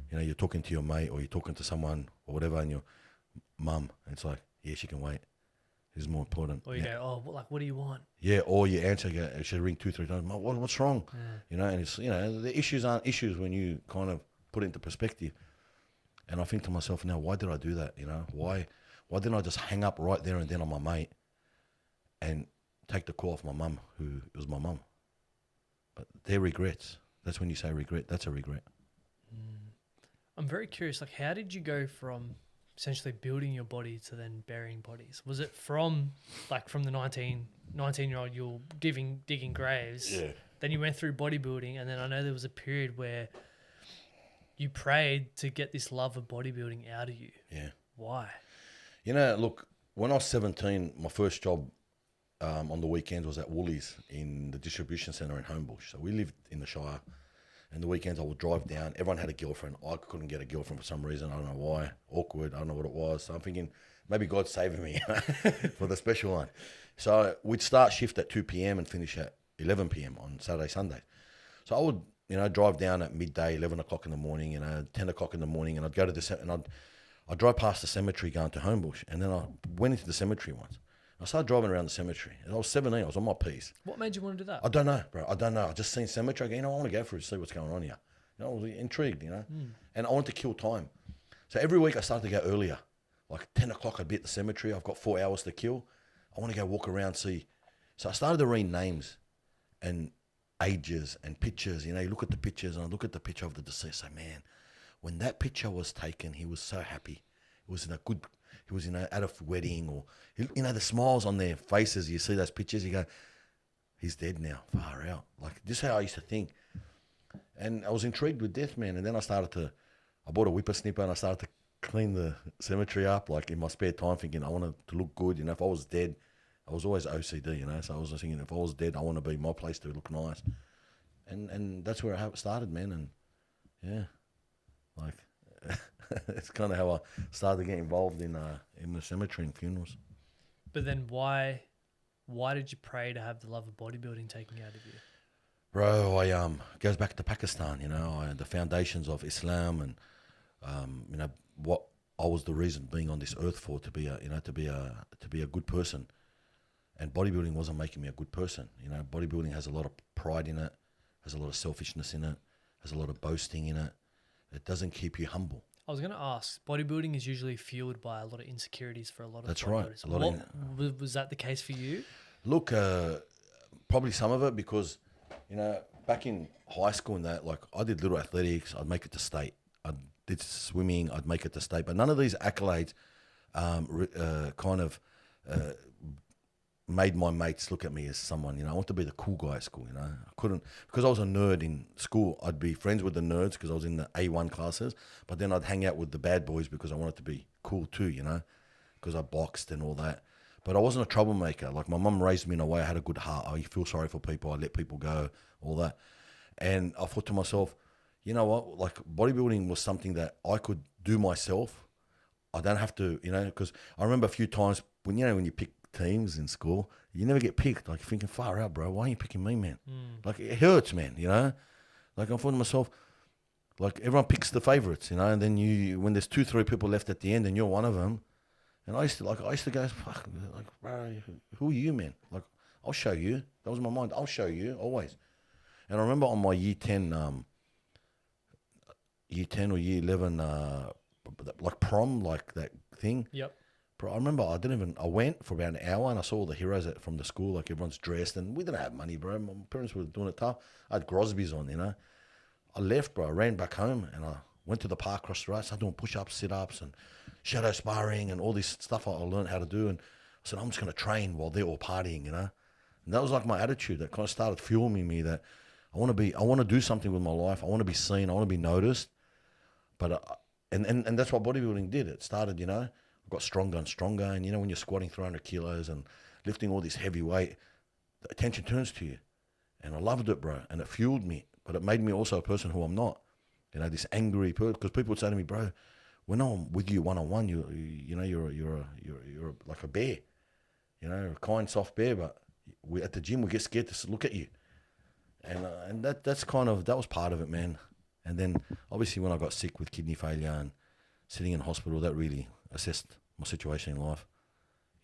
Speaker 2: You know, you're talking to your mate or you're talking to someone or whatever and your mum, and it's like, yeah, she can wait. This is more important.
Speaker 1: Or you go, oh, like, what do you want?
Speaker 2: Yeah, or you answer, she'll ring 2-3 times, what's wrong?
Speaker 1: Yeah.
Speaker 2: You know, and it's, you know, the issues aren't issues when you kind of put it into perspective. And I think to myself now, why did I do that? You know, why didn't I just hang up right there and then on my mate and take the call off my mum, who was my mum? But they're regrets. That's when you say regret. That's a regret.
Speaker 1: I'm very curious, like, how did you go from essentially building your body to then burying bodies? Was it from the 19-year-old, you were digging graves?
Speaker 2: Yeah.
Speaker 1: Then you went through bodybuilding, and then I know there was a period where you prayed to get this love of bodybuilding out of you.
Speaker 2: Yeah.
Speaker 1: Why?
Speaker 2: You know, look, when I was 17, my first job on the weekends was at Woolies in the distribution centre in Homebush. So we lived in the Shire. And the weekends I would drive down. Everyone had a girlfriend. I couldn't get a girlfriend for some reason. I don't know why. Awkward. I don't know what it was. So I'm thinking maybe God's saving me for the special one. So we'd start shift at 2 p.m. and finish at 11 p.m. on Saturday, Sunday. So I would, drive down at midday, 11 o'clock in the morning, 10 o'clock in the morning, and I'd go to the I'd drive past the cemetery going to Homebush, and then I went into the cemetery once. I started driving around the cemetery, and I was 17. I was on my piece.
Speaker 1: What made you want to do that?
Speaker 2: I don't know, bro. I don't know. I just seen cemetery. I go, I want to go through to see what's going on here. I was intrigued, and I wanted to kill time. So every week I started to go earlier. Like 10 o'clock, I'd be at the cemetery. I've got 4 hours to kill. I want to go walk around, see. So I started to read names and ages and pictures. You look at the pictures, and I look at the picture of the deceased. Say, man, when that picture was taken, he was so happy. It was he was at a wedding, or the smiles on their faces. You see those pictures, you go, he's dead now. Far out. Like, this is how I used to think. And I was intrigued with death, man. And then I bought a whippersnipper, and I started to clean the cemetery up, like in my spare time, thinking I wanted to look good. If I was dead, I was always OCD, so I was thinking if I was dead, I want to be my place to look nice. And that's where it started, man. And yeah, like it's kind of how I started to get involved in the cemetery and funerals.
Speaker 1: But then why did you pray to have the love of bodybuilding taken out of you?
Speaker 2: Bro, goes back to Pakistan, the foundations of Islam, and what I was the reason being on this earth for, to be a good person. And bodybuilding wasn't making me a good person. Bodybuilding has a lot of pride in it, has a lot of selfishness in it, has a lot of boasting in it. It doesn't keep you humble.
Speaker 1: I was going to ask, bodybuilding is usually fueled by a lot of insecurities for a lot of
Speaker 2: That's
Speaker 1: bodybuilders.
Speaker 2: right.
Speaker 1: Was that the case for you?
Speaker 2: Look, probably some of it, because back in high school and that, like, I did little athletics. I'd make it to state. I did swimming. I'd make it to state. But none of these accolades made my mates look at me as someone, I want to be the cool guy at school, I couldn't, because I was a nerd in school. I'd be friends with the nerds because I was in the A1 classes, but then I'd hang out with the bad boys because I wanted to be cool too, because I boxed and all that. But I wasn't a troublemaker. Like, my mum raised me in a way. I had a good heart. I feel sorry for people. I let people go, all that. And I thought to myself, you know what? Like, bodybuilding was something that I could do myself. I don't have to, because I remember a few times when you pick teams in school, you never get picked. Like, you're thinking, far out, bro. Why are you picking me, man? Like, it hurts, man, Like, I'm thought to myself, like, everyone picks the favourites, and then when there's 2-3 people left at the end and you're one of them. And I used to go, fuck, like, bro, who are you, man? Like, I'll show you. That was my mind. I'll show you, always. And I remember on my year 10 or year 11, like prom, like that thing.
Speaker 1: Yep.
Speaker 2: Bro, I remember I went for about an hour, and I saw all the heroes from the school, like, everyone's dressed, and we didn't have money, bro. My parents were doing it tough. I had Grosby's on, I left, bro. I ran back home, and I went to the park across the road. Started doing push-ups, sit-ups, and shadow sparring, and all this stuff I learned how to do. And I said, I'm just going to train while they're all partying, And that was like my attitude that kind of started fueling me, that I want to do something with my life. I want to be seen. I want to be noticed. But and that's what bodybuilding did. It started, I got stronger and stronger. And when you're squatting 300 kilos and lifting all this heavy weight, the attention turns to you. And I loved it, bro. And it fueled me. But it made me also a person who I'm not. This angry person. Because people would say to me, bro, when I'm with you one-on-one, you're like a bear, a kind, soft bear. But at the gym, we get scared to look at you. And that was part of it, man. And then obviously when I got sick with kidney failure and sitting in hospital, that really assessed my situation in life,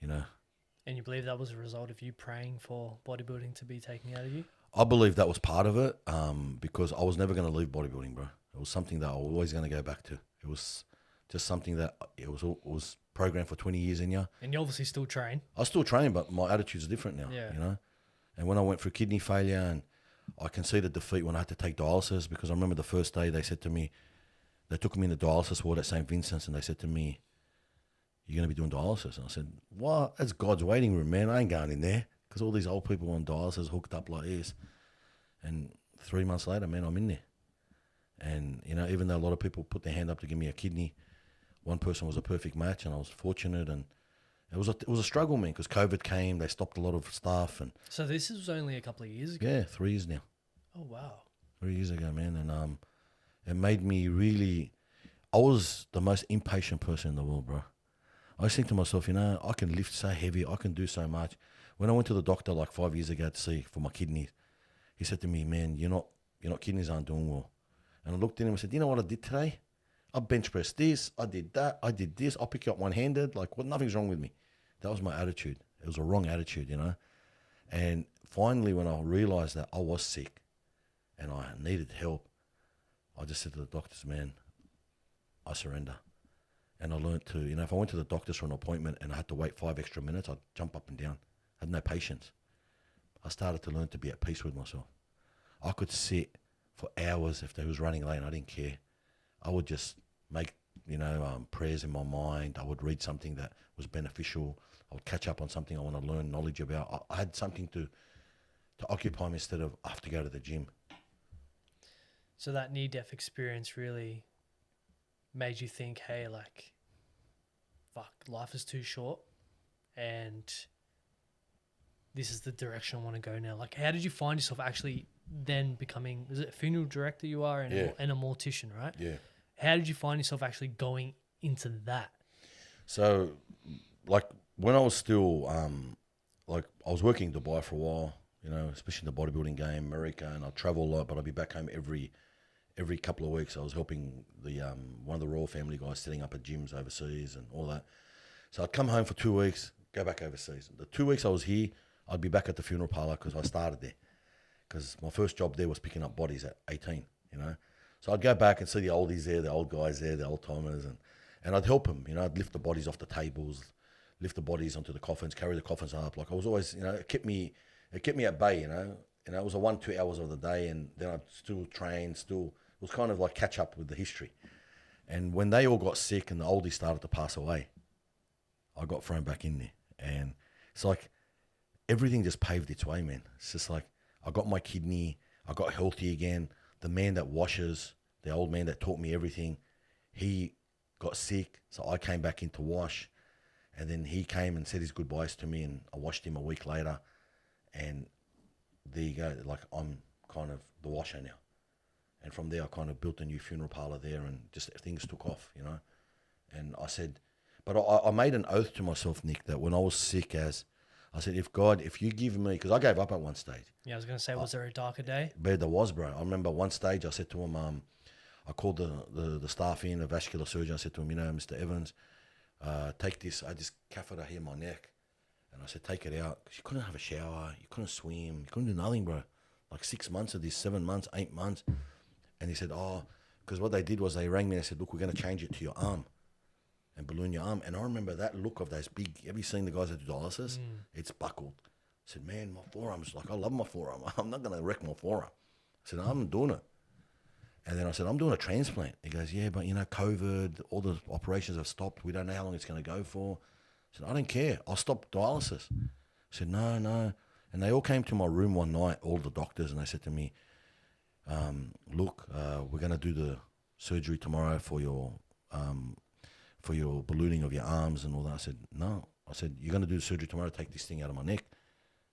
Speaker 1: And you believe that was a result of you praying for bodybuilding to be taken out of you?
Speaker 2: I believe that was part of it, because I was never going to leave bodybuilding, bro. It was something that I was always going to go back to. It was just something that it was programmed for 20 years in you.
Speaker 1: And you obviously still train.
Speaker 2: I still train, but my attitude's different now, And when I went through kidney failure, and I conceded defeat when I had to take dialysis, because I remember the first day they said to me, they took me in the dialysis ward at St. Vincent's, and they said to me, you're going to be doing dialysis? And I said, what? That's God's waiting room, man. I ain't going in there, because all these old people on dialysis hooked up like this. And 3 months later, man, I'm in there. And, even though a lot of people put their hand up to give me a kidney, one person was a perfect match, and I was fortunate, and It was a struggle, man, because COVID came. They stopped a lot of stuff, and
Speaker 1: So this was only a couple of years ago.
Speaker 2: yeah, 3 years now.
Speaker 1: Oh wow.
Speaker 2: 3 years ago, man, and it made me really. I was the most impatient person in the world, bro. I was thinking to myself, I can lift so heavy, I can do so much. When I went to the doctor like 5 years ago to see for my kidneys, he said to me, "Man, your kidneys aren't doing well." And I looked at him and said, "You know what I did today? I bench pressed this, I did that, I did this. I'll pick you up one-handed. Like, nothing's wrong with me." That was my attitude. It was a wrong attitude, And finally, when I realized that I was sick and I needed help, I just said to the doctors, "Man, I surrender." And I learned to, if I went to the doctors for an appointment and I had to wait 5 extra minutes, I'd jump up and down. I had no patience. I started to learn to be at peace with myself. I could sit for hours if they was running late and I didn't care. I would just make, prayers in my mind. I would read something that was beneficial. I would catch up on something I want to learn knowledge about. I had something to occupy me instead of I have to go to the gym.
Speaker 1: So that near-death experience really made you think, hey, like, fuck, life is too short and this is the direction I want to go now. Like, how did you find yourself actually then becoming, is it a funeral director you are and, and a mortician, right?
Speaker 2: Yeah.
Speaker 1: How did you find yourself actually going into that?
Speaker 2: So, like, when I was still, I was working in Dubai for a while, especially in the bodybuilding game, America, and I'd travel a lot, but I'd be back home every couple of weeks. I was helping the one of the royal family guys setting up at gyms overseas and all that. So I'd come home for 2 weeks, go back overseas. The 2 weeks I was here, I'd be back at the funeral parlour because I started there. Because my first job there was picking up bodies at 18, So I'd go back and see the oldies there, the old guys there, the old timers, and I'd help them. I'd lift the bodies off the tables, lift the bodies onto the coffins, carry the coffins up. Like I was always, it kept me at bay. It was a 1-2 hours of the day, and then I'd still train. It was kind of like catch up with the history. And when they all got sick and the oldies started to pass away, I got thrown back in there, and it's like everything just paved its way, man. It's just like I got my kidney, I got healthy again. The man that washes, the old man that taught me everything, he got sick, so I came back in to wash, and then he came and said his goodbyes to me, and I washed him a week later, and there you go. Like, I'm kind of the washer now, and from there I kind of built a new funeral parlour there, and just things took off, And I said, but I made an oath to myself, Nick, that when I was sick, I said, if you give me, because I gave up at one stage.
Speaker 1: Yeah, I was going to say, was there a darker day?
Speaker 2: But there was, bro. I remember one stage I said to him, I called the staff in, a vascular surgeon. I said to him, Mr. Evans, take this. I had this catheter here in my neck. And I said, take it out. Because you couldn't have a shower. You couldn't swim. You couldn't do nothing, bro. Like 6 months of this, 7 months, 8 months. And he said, because what they did was they rang me and they said, look, we're going to change it to your arm and balloon your arm. And I remember that look of those big, have you seen the guys that do dialysis? It's buckled. I said, man, my forearm's like, I love my forearm. I'm not going to wreck my forearm. I said, I'm doing it. And then I said, I'm doing a transplant. He goes, yeah, but COVID, all the operations have stopped. We don't know how long it's going to go for. I said, I don't care. I'll stop dialysis. I said, no. And they all came to my room one night, all the doctors, and they said to me, look, we're going to do the surgery tomorrow for your ballooning of your arms and all that. I said, no. I said, you're going to do the surgery tomorrow, take this thing out of my neck.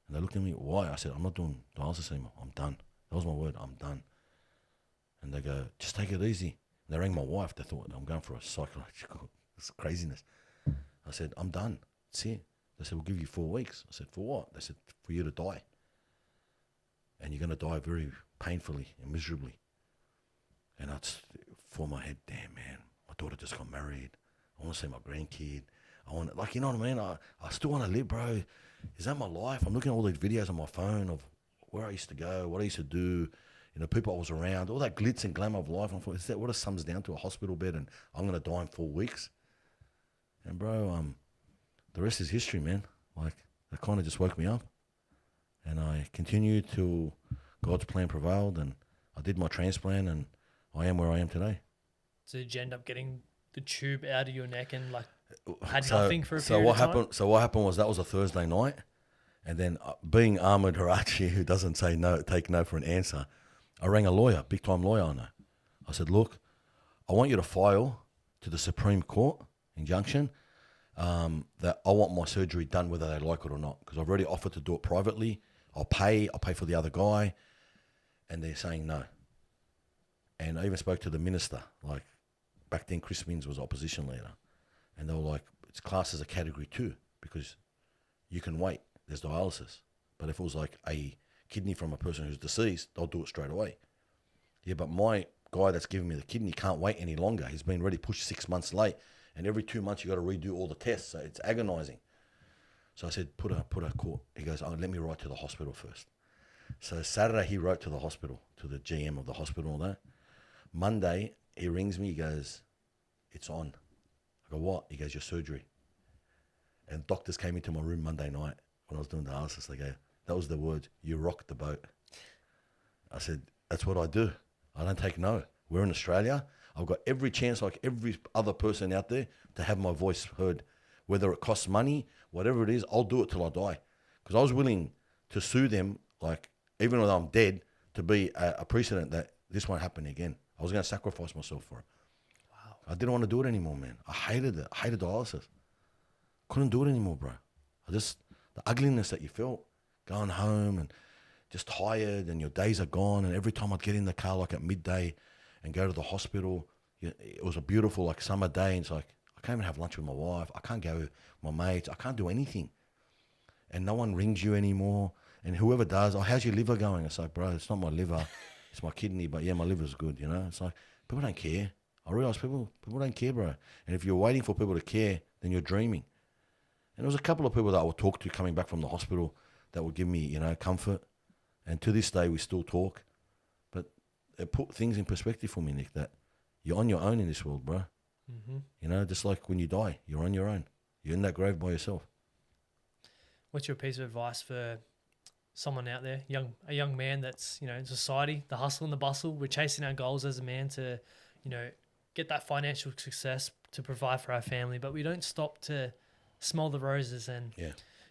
Speaker 2: And they looked at me, why? I said, I'm not doing dialysis anymore. I'm done. That was my word, I'm done. And they go, just take it easy. And they rang my wife. They thought, I'm going for a psychological craziness. I said, I'm done. That's it. They said, we'll give you 4 weeks. I said, for what? They said, for you to die. And you're going to die very painfully and miserably. And I just, for my head, damn, man, my daughter just got married. I want to see my grandkid. I want, like, you know what I mean? I still want to live, bro. Is that my life? I'm looking at all these videos on my phone of where I used to go, what I used to do, people I was around, all that glitz and glamour of life. I thought, is that what it sums down to, a hospital bed and I'm going to die in 4 weeks? And, bro, the rest is history, man. Like, that kind of just woke me up. And I continued till God's plan prevailed, and I did my transplant, and I am where I am today.
Speaker 1: So did you end up getting the tube out of your neck and, like, had nothing for a period of time?
Speaker 2: So what happened was that was a Thursday night, and then being Ahmad Hraichie, who doesn't say no, take no for an answer, I rang a lawyer, big time lawyer I know. I said, look, I want you to file to the Supreme Court injunction, that I want my surgery done whether they like it or not, because I've already offered to do it privately. I'll pay for the other guy, and they're saying no. And I even spoke to the minister, like back then Chris Minns was opposition leader, and they were like, it's classed as a category 2 because you can wait, there's dialysis. But if it was like a kidney from a person who's deceased, they'll do it straight away. Yeah, but my guy that's giving me the kidney can't wait any longer. He's been already pushed 6 months late, and every 2 months you got to redo all the tests, so it's agonizing. So I said, put a court. He goes, oh, let me write to the hospital first. So Saturday he wrote to the hospital, to the GM of the hospital and all that. Monday he rings me, he goes, it's on. I go, what? He goes, your surgery. And doctors came into my room Monday night when I was doing dialysis. They go, that was the word, you rocked the boat. I said, that's what I do. I don't take no. We're in Australia. I've got every chance, like every other person out there, to have my voice heard. Whether it costs money, whatever it is, I'll do it till I die. Because I was willing to sue them, like, even though I'm dead, to be a precedent that this won't happen again. I was going to sacrifice myself for it.
Speaker 1: Wow.
Speaker 2: I didn't want to do it anymore, man. I hated it. I hated dialysis. Couldn't do it anymore, bro. The ugliness that you felt, going home and just tired, and your days are gone. And every time I'd get in the car, like at midday, and go to the hospital, it was a beautiful, like, summer day, and it's like, I can't even have lunch with my wife. I can't go with my mates. I can't do anything. And no one rings you anymore. And whoever does, oh, how's your liver going? It's like, bro, it's not my liver. It's my kidney. But yeah, my liver's good, you know? It's like, people don't care. I realize people don't care, bro. And if you're waiting for people to care, then you're dreaming. And there was a couple of people that I would talk to coming back from the hospital that would give me, you know, comfort. And to this day, we still talk. But it put things in perspective for me, Nick, that you're on your own in this world, bro.
Speaker 1: Mm-hmm.
Speaker 2: You know, just like when you die, you're on your own. You're in that grave by yourself.
Speaker 1: What's your piece of advice for someone out there, a young man that's, you know, in society, the hustle and the bustle, we're chasing our goals as a man to, you know, get that financial success to provide for our family, but we don't stop to smell the roses and,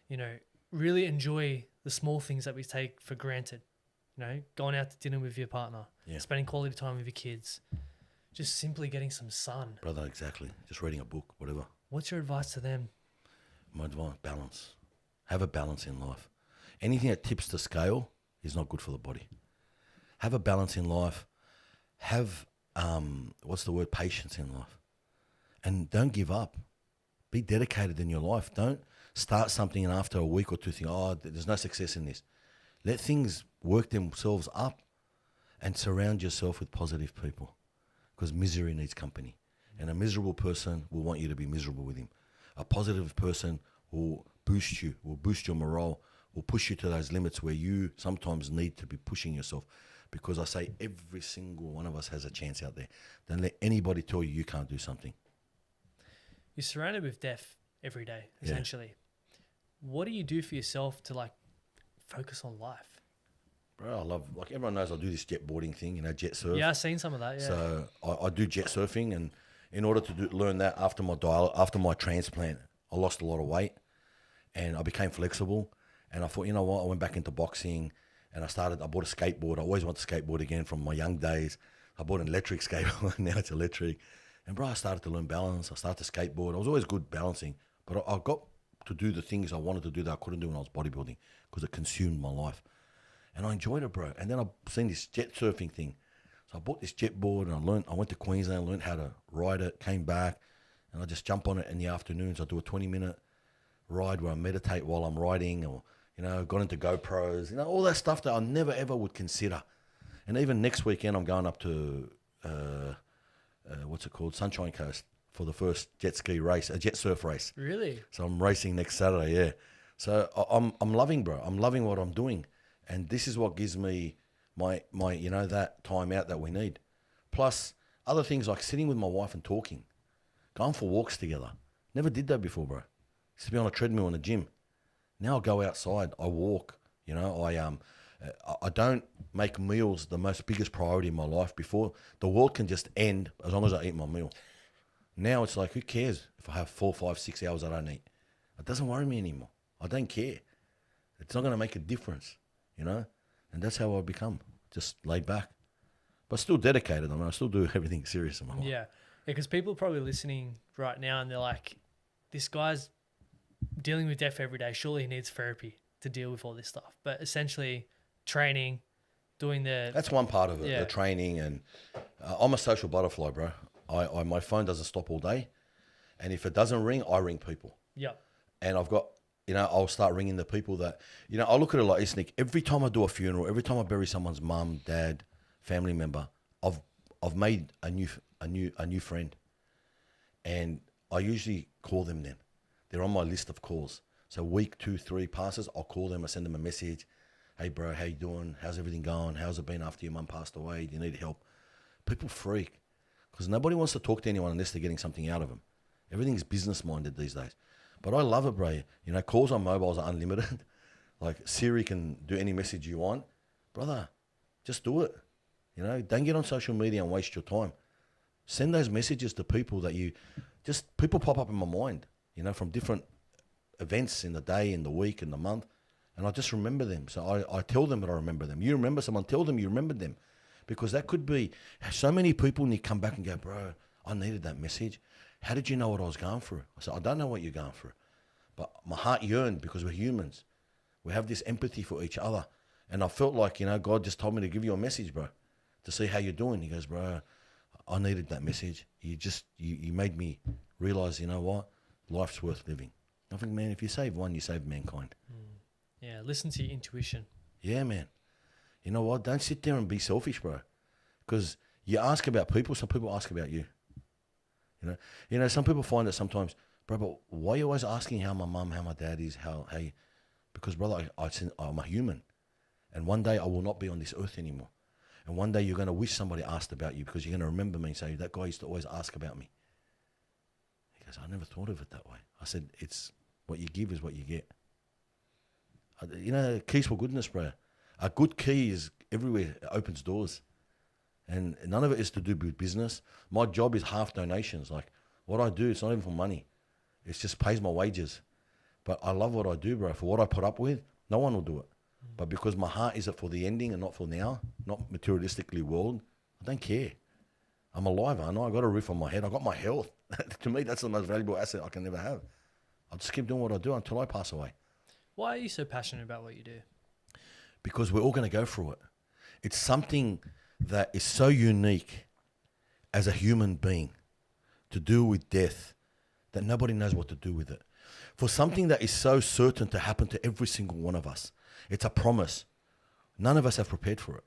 Speaker 1: you know, really enjoy the small things that we take for granted. You know, going out to dinner with your partner, spending quality time with your kids, just simply getting some sun.
Speaker 2: Brother, exactly. Just reading a book, whatever.
Speaker 1: What's your advice to them?
Speaker 2: My advice, balance. Have a balance in life. Anything that tips the scale is not good for the body. Have a balance in life. Have, patience in life. And don't give up. Be dedicated in your life. Don't start something and after a week or two think, oh, there's no success in this. Let things work themselves up and surround yourself with positive people, because misery needs company. And a miserable person will want you to be miserable with him. A positive person will boost you, will boost your morale, will push you to those limits where you sometimes need to be pushing yourself. Because I say every single one of us has a chance out there. Don't let anybody tell you you can't do something.
Speaker 1: You're surrounded with death every day, essentially. What do you do for yourself to, like, focus on life?
Speaker 2: Bro, I love, like, everyone knows I do this jet boarding thing, you know, jet surf.
Speaker 1: Yeah, I've seen some of that, yeah.
Speaker 2: So I do jet surfing, and in order to learn that after my transplant, I lost a lot of weight and I became flexible. And I thought, you know what, I went back into boxing and I bought a skateboard. I always wanted to skateboard again from my young days. I bought an electric skateboard, now it's electric. And bro, I started to learn balance. I started to skateboard. I was always good balancing, but I got to do the things I wanted to do that I couldn't do when I was bodybuilding because it consumed my life. And I enjoyed it, bro. And then I've seen this jet surfing thing. So I bought this jet board and I went to Queensland, learned how to ride it, came back, and I just jump on it in the afternoons. I do a 20-minute ride where I meditate while I'm riding, or, you know, got into GoPros, you know, all that stuff that I never ever would consider. And even next weekend, I'm going up to, Sunshine Coast for the first jet surf race.
Speaker 1: Really?
Speaker 2: So I'm racing next Saturday, yeah. So I'm loving, bro. I'm loving what I'm doing. And this is what gives me my you know, that time out that we need. Plus other things like sitting with my wife and talking, going for walks together. Never did that before, bro. Used to be on a treadmill in the gym. Now I go outside, I walk, you know, I don't make meals the biggest priority in my life. Before, the world can just end as long as I eat my meal. Now it's like, who cares if I have 4, 5, 6 hours I don't eat? It doesn't worry me anymore. I don't care. It's not going to make a difference, you know? And that's how I've become, just laid back. But still dedicated. I mean, I still do everything serious in my life.
Speaker 1: Yeah, because people are probably listening right now and they're like, this guy's dealing with death every day. Surely he needs therapy to deal with all this stuff. But essentially, training, doing the...
Speaker 2: That's one part of it,
Speaker 1: Yeah.
Speaker 2: the training. And I'm a social butterfly, bro. My phone doesn't stop all day. And if it doesn't ring, I ring people.
Speaker 1: Yep.
Speaker 2: And I've got, I'll start ringing the people that, I look at it like this, Nick. Every time I do a funeral, every time I bury someone's mum, dad, family member, I've made a new friend. And I usually call them then. They're on my list of calls. So week 2, 3 passes, I'll call them, I send them a message. Hey bro, how you doing? How's everything going? How's it been after your mum passed away? Do you need help? People freak because nobody wants to talk to anyone unless they're getting something out of them. Everything's business minded these days. But I love it, bro. Calls on mobiles are unlimited. Like Siri can do any message you want. Brother, just do it. Don't get on social media and waste your time. Send those messages to people that people pop up in my mind, from different events in the day, in the week, in the month. And I just remember them. So I tell them that I remember them. You remember someone, tell them you remembered them. Because that could be, so many people need to come back and go, bro, I needed that message. How did you know what I was going through? I said, I don't know what you're going through. But my heart yearned because we're humans. We have this empathy for each other. And I felt like, God just told me to give you a message, bro, to see how you're doing. He goes, bro, I needed that message. You made me realize, what? Life's worth living. I think, man, if you save one, you save mankind.
Speaker 1: Yeah, listen to your intuition.
Speaker 2: Yeah, man. You know what? Don't sit there and be selfish, bro. Because you ask about people, some people ask about you. Some people find that sometimes, bro, but why are you always asking how my mum, how my dad is, how you... Because, brother, I'm a human. And one day I will not be on this earth anymore. And one day you're going to wish somebody asked about you because you're going to remember me and say, that guy used to always ask about me. He goes, I never thought of it that way. I said, it's what you give is what you get. Keys for goodness, bro. A good key is everywhere. It opens doors. And none of it is to do with business. My job is half donations. Like what I do, it's not even for money. It just pays my wages. But I love what I do, bro. For what I put up with, no one will do it. But because my heart is for the ending and not for now, not materialistically world, I don't care. I'm alive, I know. I got a roof on my head. I got my health. To me, that's the most valuable asset I can ever have. I'll just keep doing what I do until I pass away.
Speaker 1: Why are you so passionate about what you do?
Speaker 2: Because we're all going to go through it. It's something that is so unique as a human being to do with death that nobody knows what to do with it. For something that is so certain to happen to every single one of us, it's a promise. None of us have prepared for it.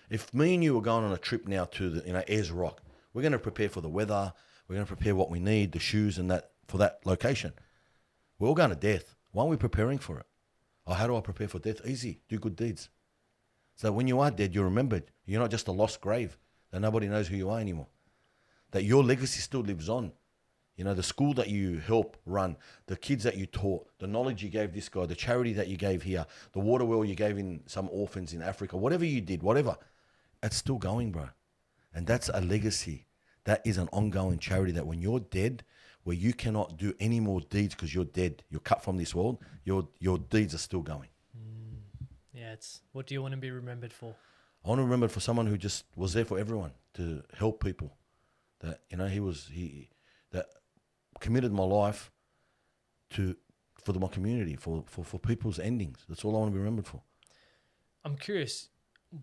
Speaker 2: If me and you were going on a trip now to the, Ayers Rock, we're going to prepare for the weather. We're going to prepare what we need, the shoes and that for that location. We're all going to death. Why are we preparing for it? Oh, how do I prepare for death? Easy. Do good deeds. So when you are dead, you're remembered. You're not just a lost grave that nobody knows who you are anymore. That your legacy still lives on. The school that you help run, the kids that you taught, the knowledge you gave this guy, the charity that you gave here, the water well you gave in some orphans in Africa, whatever you did, whatever, it's still going, bro. And that's a legacy. That is an ongoing charity that when you're dead, where you cannot do any more deeds because you're dead, you're cut from this world, your deeds are still going.
Speaker 1: Yeah, what do you want to be remembered for?
Speaker 2: I want to remember for someone who just was there for everyone, to help people. That, that committed my life for my community, for people's endings. That's all I want to be remembered for.
Speaker 1: I'm curious,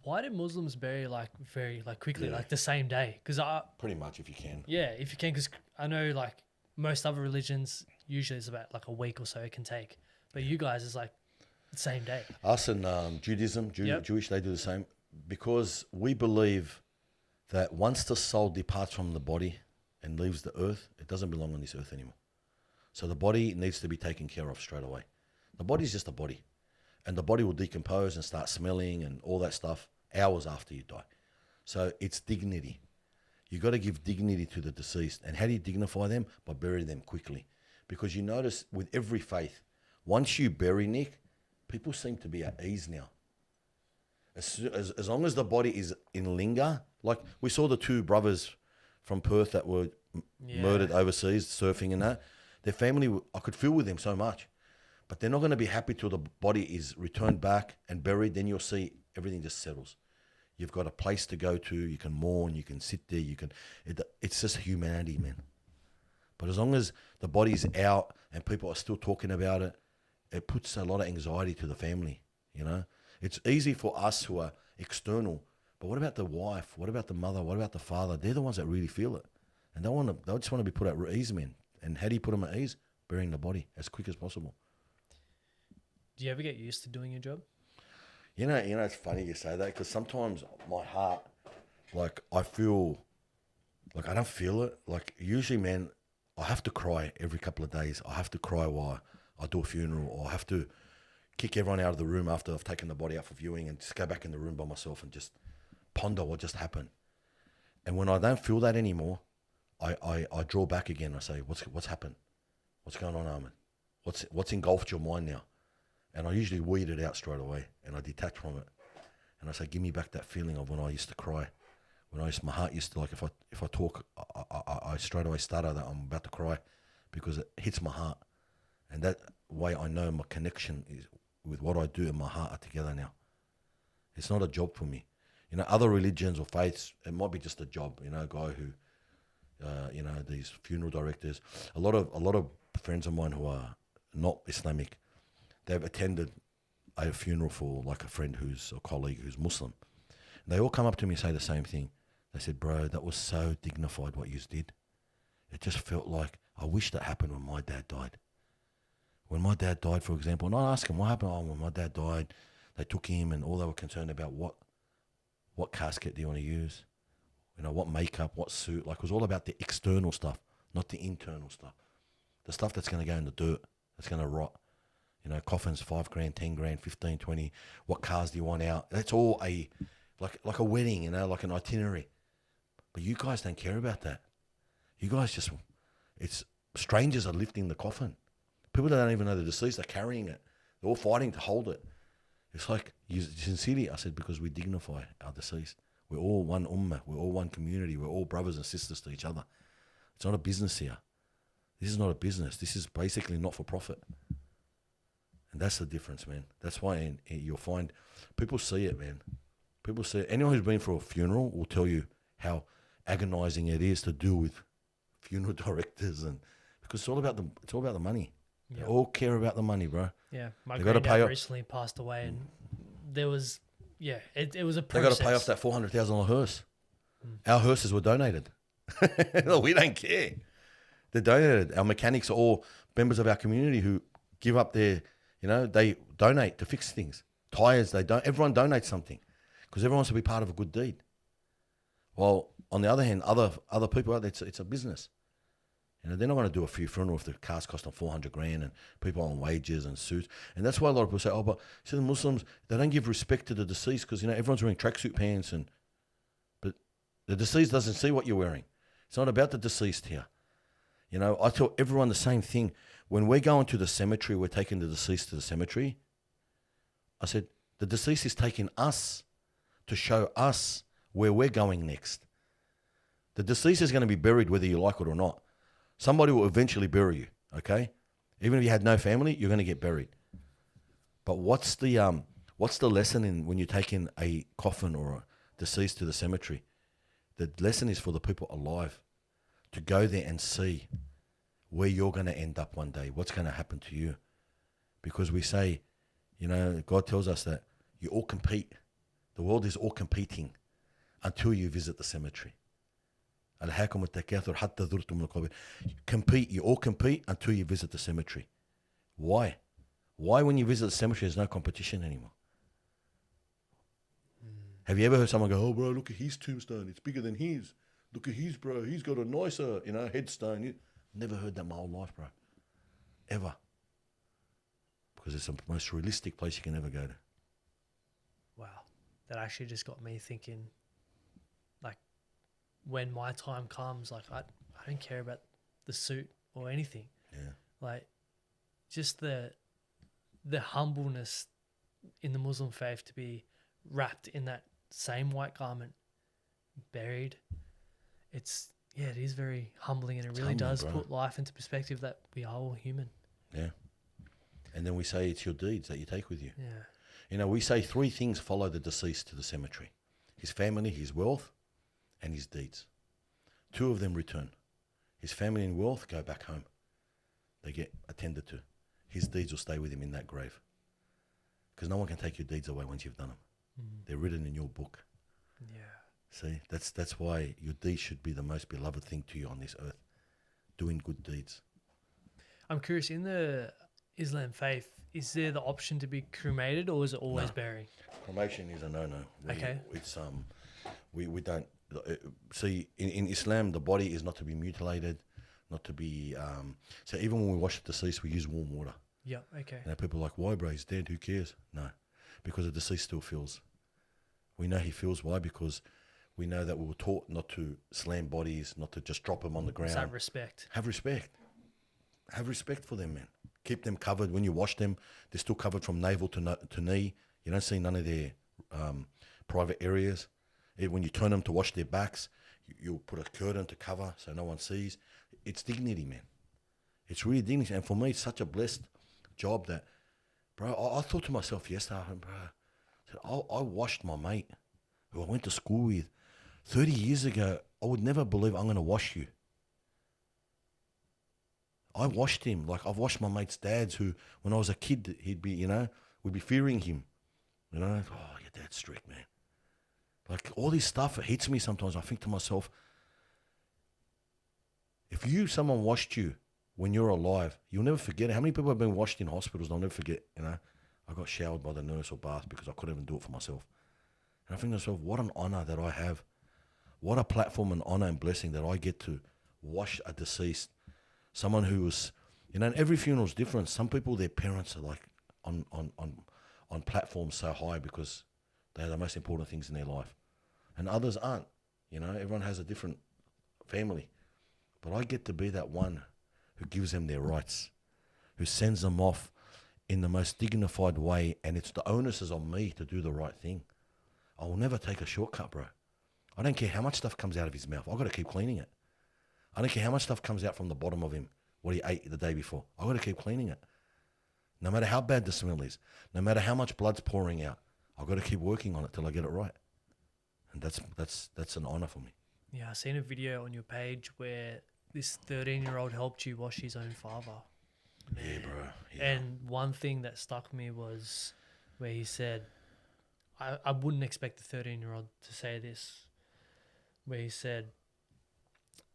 Speaker 1: why do Muslims bury very quickly, like the same day? Because
Speaker 2: pretty much if you can.
Speaker 1: Yeah, if you can, because I know most other religions usually it's about a week or so it can take, but you guys is the same day.
Speaker 2: Us and Judaism, Jewish, they do the same because we believe that once the soul departs from the body and leaves the earth, it doesn't belong on this earth anymore. So the body needs to be taken care of straight away. The body's just a body. And the body will decompose and start smelling and all that stuff hours after you die. So it's dignity. You got to give dignity to the deceased. And how do you dignify them? By burying them quickly. Because you notice with every faith, once you bury Nick, people seem to be at ease now. As long as the body is in linger, like we saw the two brothers from Perth that were murdered overseas, surfing and that. Their family, I could feel with them so much. But they're not going to be happy till the body is returned back and buried. Then you'll see everything just settles. You've got a place to go to. You can mourn. You can sit there. It's just humanity, man. But as long as the body's out and people are still talking about it, it puts a lot of anxiety to the family, you know. It's easy for us who are external, but what about the wife? What about the mother? What about the father? They're the ones that really feel it. And they just want to be put at ease, man. And how do you put them at ease? Burying the body as quick as possible.
Speaker 1: Do you ever get used to doing your job?
Speaker 2: You know, it's funny you say that because sometimes my heart, like I feel, like I don't feel it. Like usually, man, I have to cry every couple of days. I have to cry while I do a funeral, or I have to kick everyone out of the room after I've taken the body out for viewing and just go back in the room by myself and just ponder what just happened. And when I don't feel that anymore, I draw back again. I say, what's happened? What's going on, Ahmad? What's engulfed your mind now? And I usually weed it out straight away, and I detach from it. And I say, give me back that feeling of when I used to cry. My heart used to, like, if I talk, I straight away stutter that I'm about to cry because it hits my heart. And that way I know my connection is with what I do and my heart are together now. It's not a job for me. You know, other religions or faiths, it might be just a job. You know, a guy who, these funeral directors, a lot of friends of mine who are not Islamic, they've attended a funeral for like a friend who's a colleague who's Muslim. And they all come up to me and say the same thing. They said, bro, that was so dignified what you did. It just felt like, I wish that happened when my dad died. When my dad died, for example, and I asked him, what happened? Oh, when my dad died, they took him and all they were concerned about what casket do you want to use? You know, what makeup, what suit. Like, it was all about the external stuff, not the internal stuff. The stuff that's going to go in the dirt, that's going to rot. You know, coffins, 5 grand, 10 grand, 15, 20. What cars do you want out? That's all like a wedding, you know, like an itinerary. But you guys don't care about that. You guys it's strangers are lifting the coffin. People that don't even know the deceased are carrying it. They're all fighting to hold it. It's like, sincerely, I said, because we dignify our deceased. We're all one ummah. We're all one community. We're all brothers and sisters to each other. It's not a business here. This is not a business. This is basically not for profit. And that's the difference, man. That's why you'll find people see it, man. People see it. Anyone who's been for a funeral will tell you how agonizing it is to deal with funeral directors, and because it's all about the money. Yep. They all care about the money, bro.
Speaker 1: Yeah, my granddad recently passed away, and there was it was a process.
Speaker 2: They got to pay off that $400,000 hearse. Our hearses were donated. We don't care. They're donated. Our mechanics are all members of our community who give up their, you know, they donate to fix things. Tires, everyone donates something because everyone wants to be part of a good deed. Well, on the other hand, other people out there, it's a business. You know, they're not going to do a funeral if the cars cost them 400 grand and people on wages and suits. And that's why a lot of people say, oh, but see, the Muslims, they don't give respect to the deceased because, you know, everyone's wearing tracksuit pants. But the deceased doesn't see what you're wearing. It's not about the deceased here. You know, I tell everyone the same thing. When we're going to the cemetery, we're taking the deceased to the cemetery. I said, the deceased is taking us to show us where we're going next. The deceased is going to be buried whether you like it or not. Somebody will eventually bury you, okay? Even if you had no family, you're going to get buried. But what's the lesson in when you take in a coffin or a deceased to the cemetery? The lesson is for the people alive to go there and see where you're going to end up one day, what's going to happen to you. Because we say, you know, God tells us that you all compete. The world is all competing until you visit the cemetery. Compete, you all compete until you visit the cemetery. Why? Why when you visit the cemetery there's no competition anymore? Have you ever heard someone go, oh bro, look at his tombstone, it's bigger than his. Look at his, bro, he's got a nicer, you know, headstone. Never heard that my whole life, bro. Ever. Because it's the most realistic place you can ever go to.
Speaker 1: Wow. That actually just got me thinking, like, when my time comes, like, I don't care about the suit or anything.
Speaker 2: Yeah.
Speaker 1: Like, just the humbleness in the Muslim faith to be wrapped in that same white garment, buried. It is very humbling, and it really does put life into perspective that we are all human.
Speaker 2: Yeah. And then we say it's your deeds that you take with you.
Speaker 1: Yeah.
Speaker 2: You know, we say 3 things follow the deceased to the cemetery: his family, his wealth, and his deeds. 2 of them return: His family and wealth go back home. They get attended to. His deeds will stay with him in that grave. Because no one can take your deeds away once you've done them. They're written in your book.
Speaker 1: Yeah.
Speaker 2: See, that's why your deeds should be the most beloved thing to you on this earth. Doing good deeds.
Speaker 1: I'm curious, in the Islam faith, is there the option to be cremated, or is it always burying?
Speaker 2: Cremation is a no-no.
Speaker 1: Okay.
Speaker 2: It's we don't see in Islam the body is not to be mutilated, not to be so even when we wash the deceased we use warm water.
Speaker 1: Yeah. Okay.
Speaker 2: You know, people are like, why, bro? He's dead. Who cares? No, because the deceased still feels. We know he feels. Why? Because we know that we were taught not to slam bodies, not to just drop them on the ground.
Speaker 1: Have respect.
Speaker 2: Have respect. Have respect for them, man. Keep them covered. When you wash them, they're still covered from navel to knee. You don't see none of their private areas. When you turn them to wash their backs, you'll put a curtain to cover so no one sees. It's dignity, man. It's really dignity. And for me, it's such a blessed job that, bro, I thought to myself yesterday, bro, I washed my mate who I went to school with 30 years ago. I would never believe I'm going to wash you. I washed him. Like, I've washed my mate's dads who, when I was a kid, he'd be, you know, we'd be fearing him. You know, oh, your dad's strict, man. Like, all this stuff, it hits me sometimes. I think to myself, if someone washed you when you're alive, you'll never forget it. How many people have been washed in hospitals? They'll never forget, you know, I got showered by the nurse or bath because I couldn't even do it for myself. And I think to myself, what an honor that I have. What a platform and honor and blessing that I get to wash a deceased. Someone who was, you know, and every funeral is different. Some people, their parents are like on platforms so high because they're the most important things in their life. And others aren't. You know, everyone has a different family. But I get to be that one who gives them their rights, who sends them off in the most dignified way, and it's the onus is on me to do the right thing. I will never take a shortcut, bro. I don't care how much stuff comes out of his mouth. I've got to keep cleaning it. I don't care how much stuff comes out from the bottom of him, what he ate the day before. I've got to keep cleaning it. No matter how bad the smell is, no matter how much blood's pouring out, I've got to keep working on it till I get it right. And that's an honor for me.
Speaker 1: Yeah, I seen a video on your page where this 13-year-old helped you wash his own father. Man.
Speaker 2: Yeah, bro. Yeah.
Speaker 1: And one thing that stuck me was where he said, I wouldn't expect a 13-year-old to say this, where he said,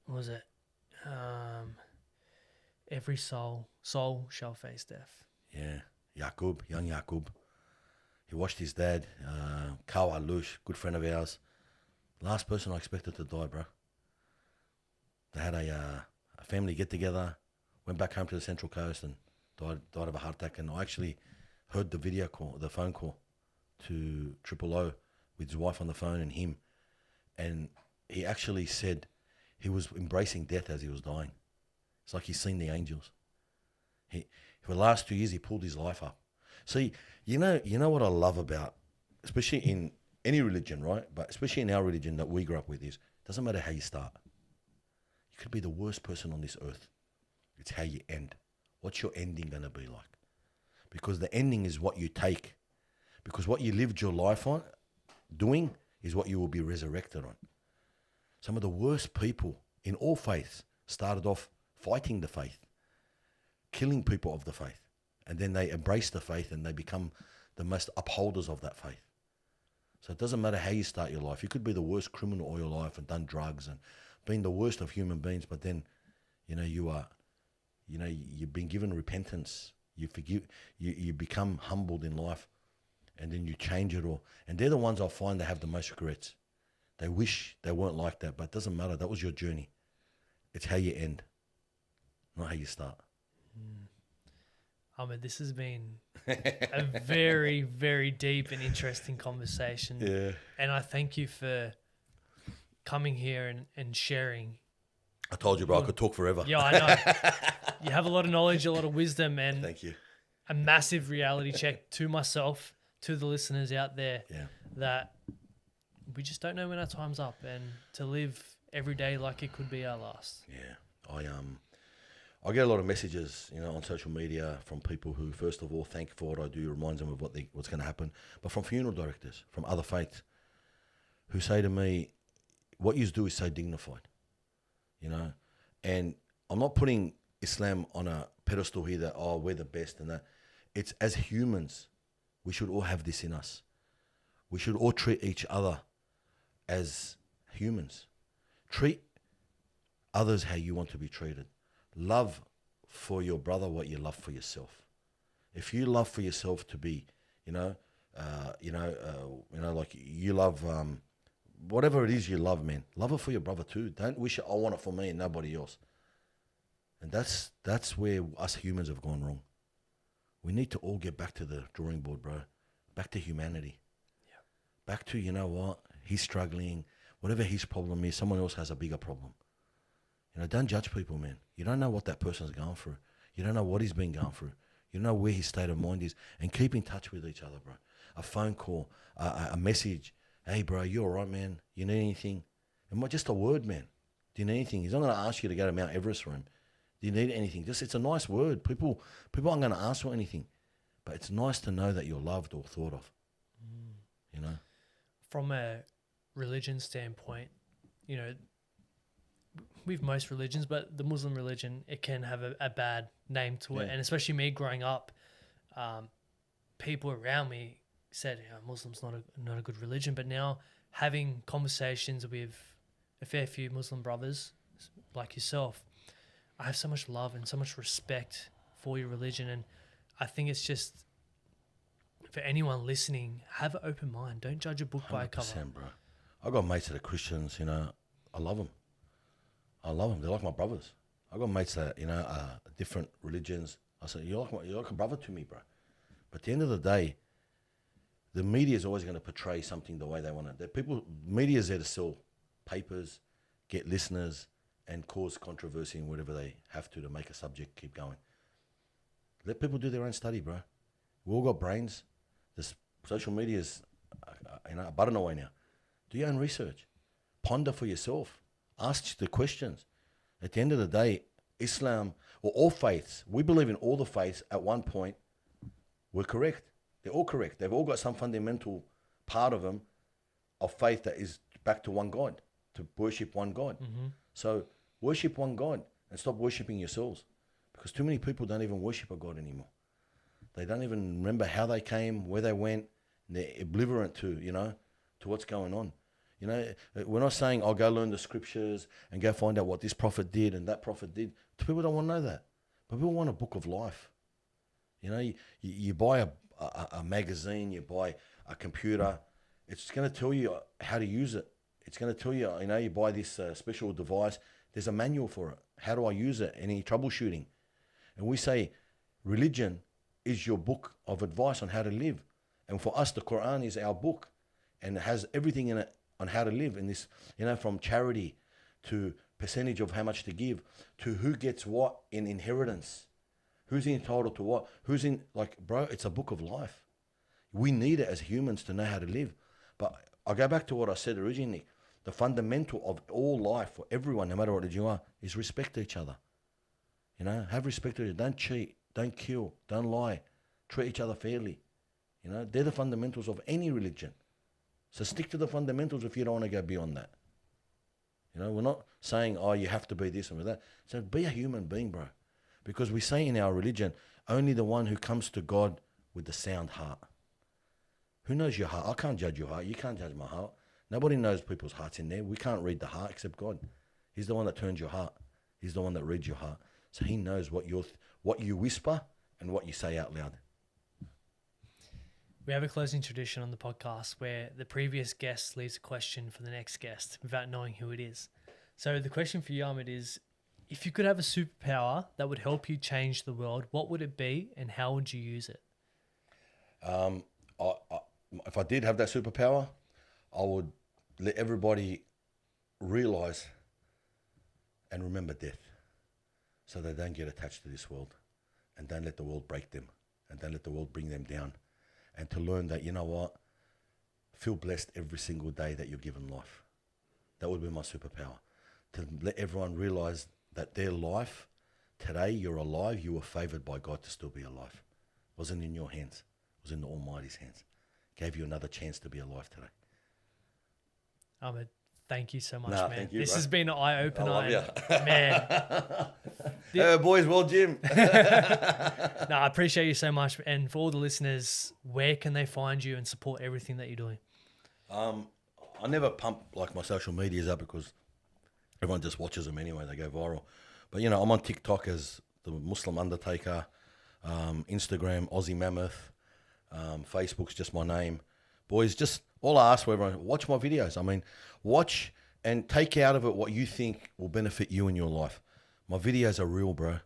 Speaker 1: what was it? Every soul shall face death.
Speaker 2: Yeah, young Yaqub. He washed his dad, Kaw Alush, good friend of ours. Last person I expected to die, bro. They had a family get-together, went back home to the Central Coast and died of a heart attack. And I actually heard the phone call to 000 with his wife on the phone and him. And he actually said he was embracing death as he was dying. It's like he's seen the angels. For the last 2 years, he pulled his life up. See, you know what I love about, especially in any religion, right? But especially in our religion that we grew up with, is it doesn't matter how you start. You could be the worst person on this earth. It's how you end. What's your ending going to be like? Because the ending is what you take. Because what you lived your life on, doing, is what you will be resurrected on. Some of the worst people in all faiths started off fighting the faith, killing people of the faith. And then they embrace the faith and they become the most upholders of that faith. So it doesn't matter how you start your life. You could be the worst criminal all your life and done drugs and been the worst of human beings, but then, you've been given repentance. You forgive, you become humbled in life, and then you change it all. And they're the ones I find that have the most regrets. They wish they weren't like that, but it doesn't matter. That was your journey. It's how you end, not how you start.
Speaker 1: Ahmad, this has been a very, very deep and interesting conversation.
Speaker 2: Yeah.
Speaker 1: And I thank you for coming here and sharing.
Speaker 2: I told you, bro, I could talk forever.
Speaker 1: Yeah, I know. You have a lot of knowledge, a lot of wisdom, and
Speaker 2: thank you.
Speaker 1: A massive reality check to myself, to the listeners out there, that we just don't know when our time's up, and to live every day like it could be our last.
Speaker 2: Yeah, I get a lot of messages, on social media from people who, first of all, thank for what I do, reminds them of what's going to happen, but from funeral directors, from other faiths, who say to me, what you do is so dignified, And I'm not putting Islam on a pedestal here that, oh, we're the best and that. It's as humans, we should all have this in us. We should all treat each other as humans. Treat others how you want to be treated. Love for your brother what you love for yourself. If you love for yourself to be, like you love whatever it is you love, man, love it for your brother too. Don't wish it, I want it for me and nobody else. And that's where us humans have gone wrong. We need to all get back to the drawing board, bro. Back to humanity. Yeah. Back to, you know what, he's struggling. Whatever his problem is, someone else has a bigger problem. You know, don't judge people, man. You don't know what that person's going through. You don't know what he's been going through. You don't know where his state of mind is. And keep in touch with each other, bro. A phone call, a message. Hey, bro, you all right, man? You need anything? And just a word, man. Do you need anything? He's not going to ask you to go to Mount Everest for him. Do you need anything? Just, it's a nice word. People aren't going to ask for anything. But it's nice to know that you're loved or thought of. You know?
Speaker 1: From a religion standpoint, you know, with most religions, but the Muslim religion, it can have a bad name to it. And especially me growing up, people around me said, Muslim's not a good religion. But now having conversations with a fair few Muslim brothers like yourself, I have so much love and so much respect for your religion. And I think it's just, for anyone listening, have an open mind. Don't judge a book by a cover.
Speaker 2: Bro. I got mates that are Christians, you know, I love them. They're like my brothers. I got mates that, you know, different religions. I say, you're like a brother to me, bro. But at the end of the day, the media is always going to portray something the way they want to. Media is there to sell papers, get listeners, and cause controversy and whatever they have to make a subject keep going. Let people do their own study, bro. We all got brains. This social media is, a button away now. Do your own research. Ponder for yourself. Ask the questions. At the end of the day, Islam, or all faiths, we believe in all the faiths at one point were correct. They're all correct. They've all got some fundamental part of them of faith that is back to one God, to worship one God. Mm-hmm. So worship one God and stop worshipping yourselves, because too many people don't even worship a God anymore. They don't even remember how they came, where they went. They're oblivious to what's going on. You know, we're not saying, I'll go learn the scriptures and go find out what this prophet did and that prophet did. People don't want to know that. But people want a book of life. You know, you buy a magazine, you buy a computer. It's going to tell you how to use it. It's going to tell you, you buy this special device. There's a manual for it. How do I use it? Any troubleshooting? And we say religion is your book of advice on how to live. And for us, the Quran is our book, and it has everything in it on how to live in this, from charity to percentage of how much to give, to who gets what in inheritance, who's entitled to what, bro, it's a book of life. We need it as humans to know how to live. But I go back to what I said originally. The fundamental of all life for everyone, no matter what you are, is respect each other. Have respect to each other. Don't cheat, don't kill, don't lie, treat each other fairly. They're the fundamentals of any religion. So stick to the fundamentals if you don't want to go beyond that. We're not saying, you have to be this and that. So be a human being, bro. Because we say in our religion, only the one who comes to God with the sound heart. Who knows your heart? I can't judge your heart. You can't judge my heart. Nobody knows people's hearts in there. We can't read the heart except God. He's the one that turns your heart. He's the one that reads your heart. So he knows what you whisper and what you say out loud.
Speaker 1: We have a closing tradition on the podcast where the previous guest leaves a question for the next guest without knowing who it is. So the question for you, Ahmad, is if you could have a superpower that would help you change the world, what would it be and how would you use it?
Speaker 2: If I did have that superpower, I would let everybody realize and remember death so they don't get attached to this world, and don't let the world break them, and don't let the world bring them down. And to learn that, feel blessed every single day that you're given life. That would be my superpower. To let everyone realize that their life, today you're alive, you were favored by God to still be alive. It wasn't in your hands. It was in the Almighty's hands. Gave you another chance to be alive today.
Speaker 1: Ahmad, Thank you so much,
Speaker 2: Nah,
Speaker 1: man.
Speaker 2: thank you,
Speaker 1: This
Speaker 2: bro.
Speaker 1: has been an eye-opener.
Speaker 2: I love
Speaker 1: and, man,
Speaker 2: Hey, boys, well, Jim.
Speaker 1: no, I appreciate you so much. And for all the listeners, where can they find you and support everything that you're doing?
Speaker 2: I never pump like my social medias up because everyone just watches them anyway. They go viral. But, you know, I'm on TikTok as the Muslim Undertaker, Instagram, Aussie Mammoth, Facebook's just my name. Boys, just all I ask for everyone, watch my videos. I mean, watch and take out of it what you think will benefit you in your life. My videos are real, bro.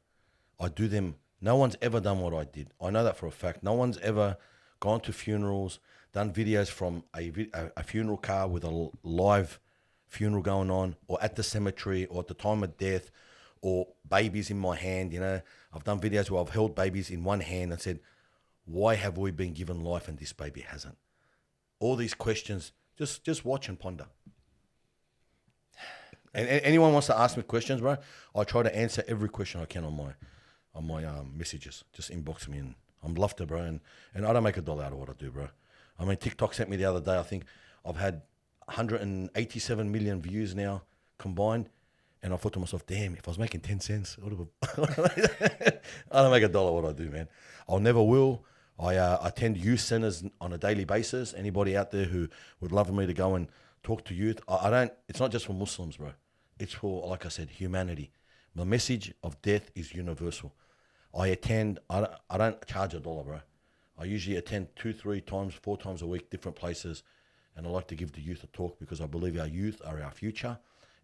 Speaker 2: I do them. No one's ever done what I did. I know that for a fact. No one's ever gone to funerals, done videos from a funeral car with a live funeral going on, or at the cemetery, or at the time of death, or babies in my hand. You know, I've done videos where I've held babies in one hand and said, why have we been given life and this baby hasn't? All these questions, just watch and ponder. And anyone wants to ask me questions, bro, I try to answer every question I can on my messages. Just inbox me, and I'm love to, bro. And I don't make $1 out of what I do, bro. I mean, TikTok sent me the other day, I think I've had 187 million views now combined. And I thought to myself, damn, if I was making 10 cents, I don't make $1 what I do, man. I'll never will. I attend youth centers on a daily basis. Anybody out there who would love me to go and talk to youth, I don't, it's not just for Muslims, bro. It's for, like I said, humanity. The message of death is universal. I attend, I don't charge $1, bro. I usually attend 2, 3 times, 4 times a week, different places. And I like to give the youth a talk because I believe our youth are our future.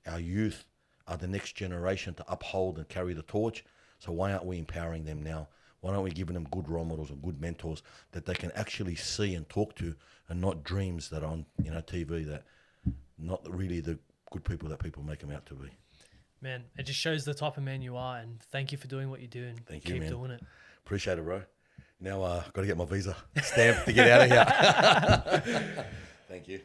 Speaker 2: Our youth are the next generation to uphold and carry the torch. So why aren't we empowering them now? Why aren't we giving them good role models and good mentors that they can actually see and talk to, and not dreams that are on, you know, TV, that not really the good people that people make them out to be.
Speaker 1: Man, it just shows the type of man you are, and thank you for doing what you do, and
Speaker 2: Thank you,
Speaker 1: keep
Speaker 2: man.
Speaker 1: doing it.
Speaker 2: Appreciate it, bro. Now I've got to get my visa stamped to get out of here. Thank you.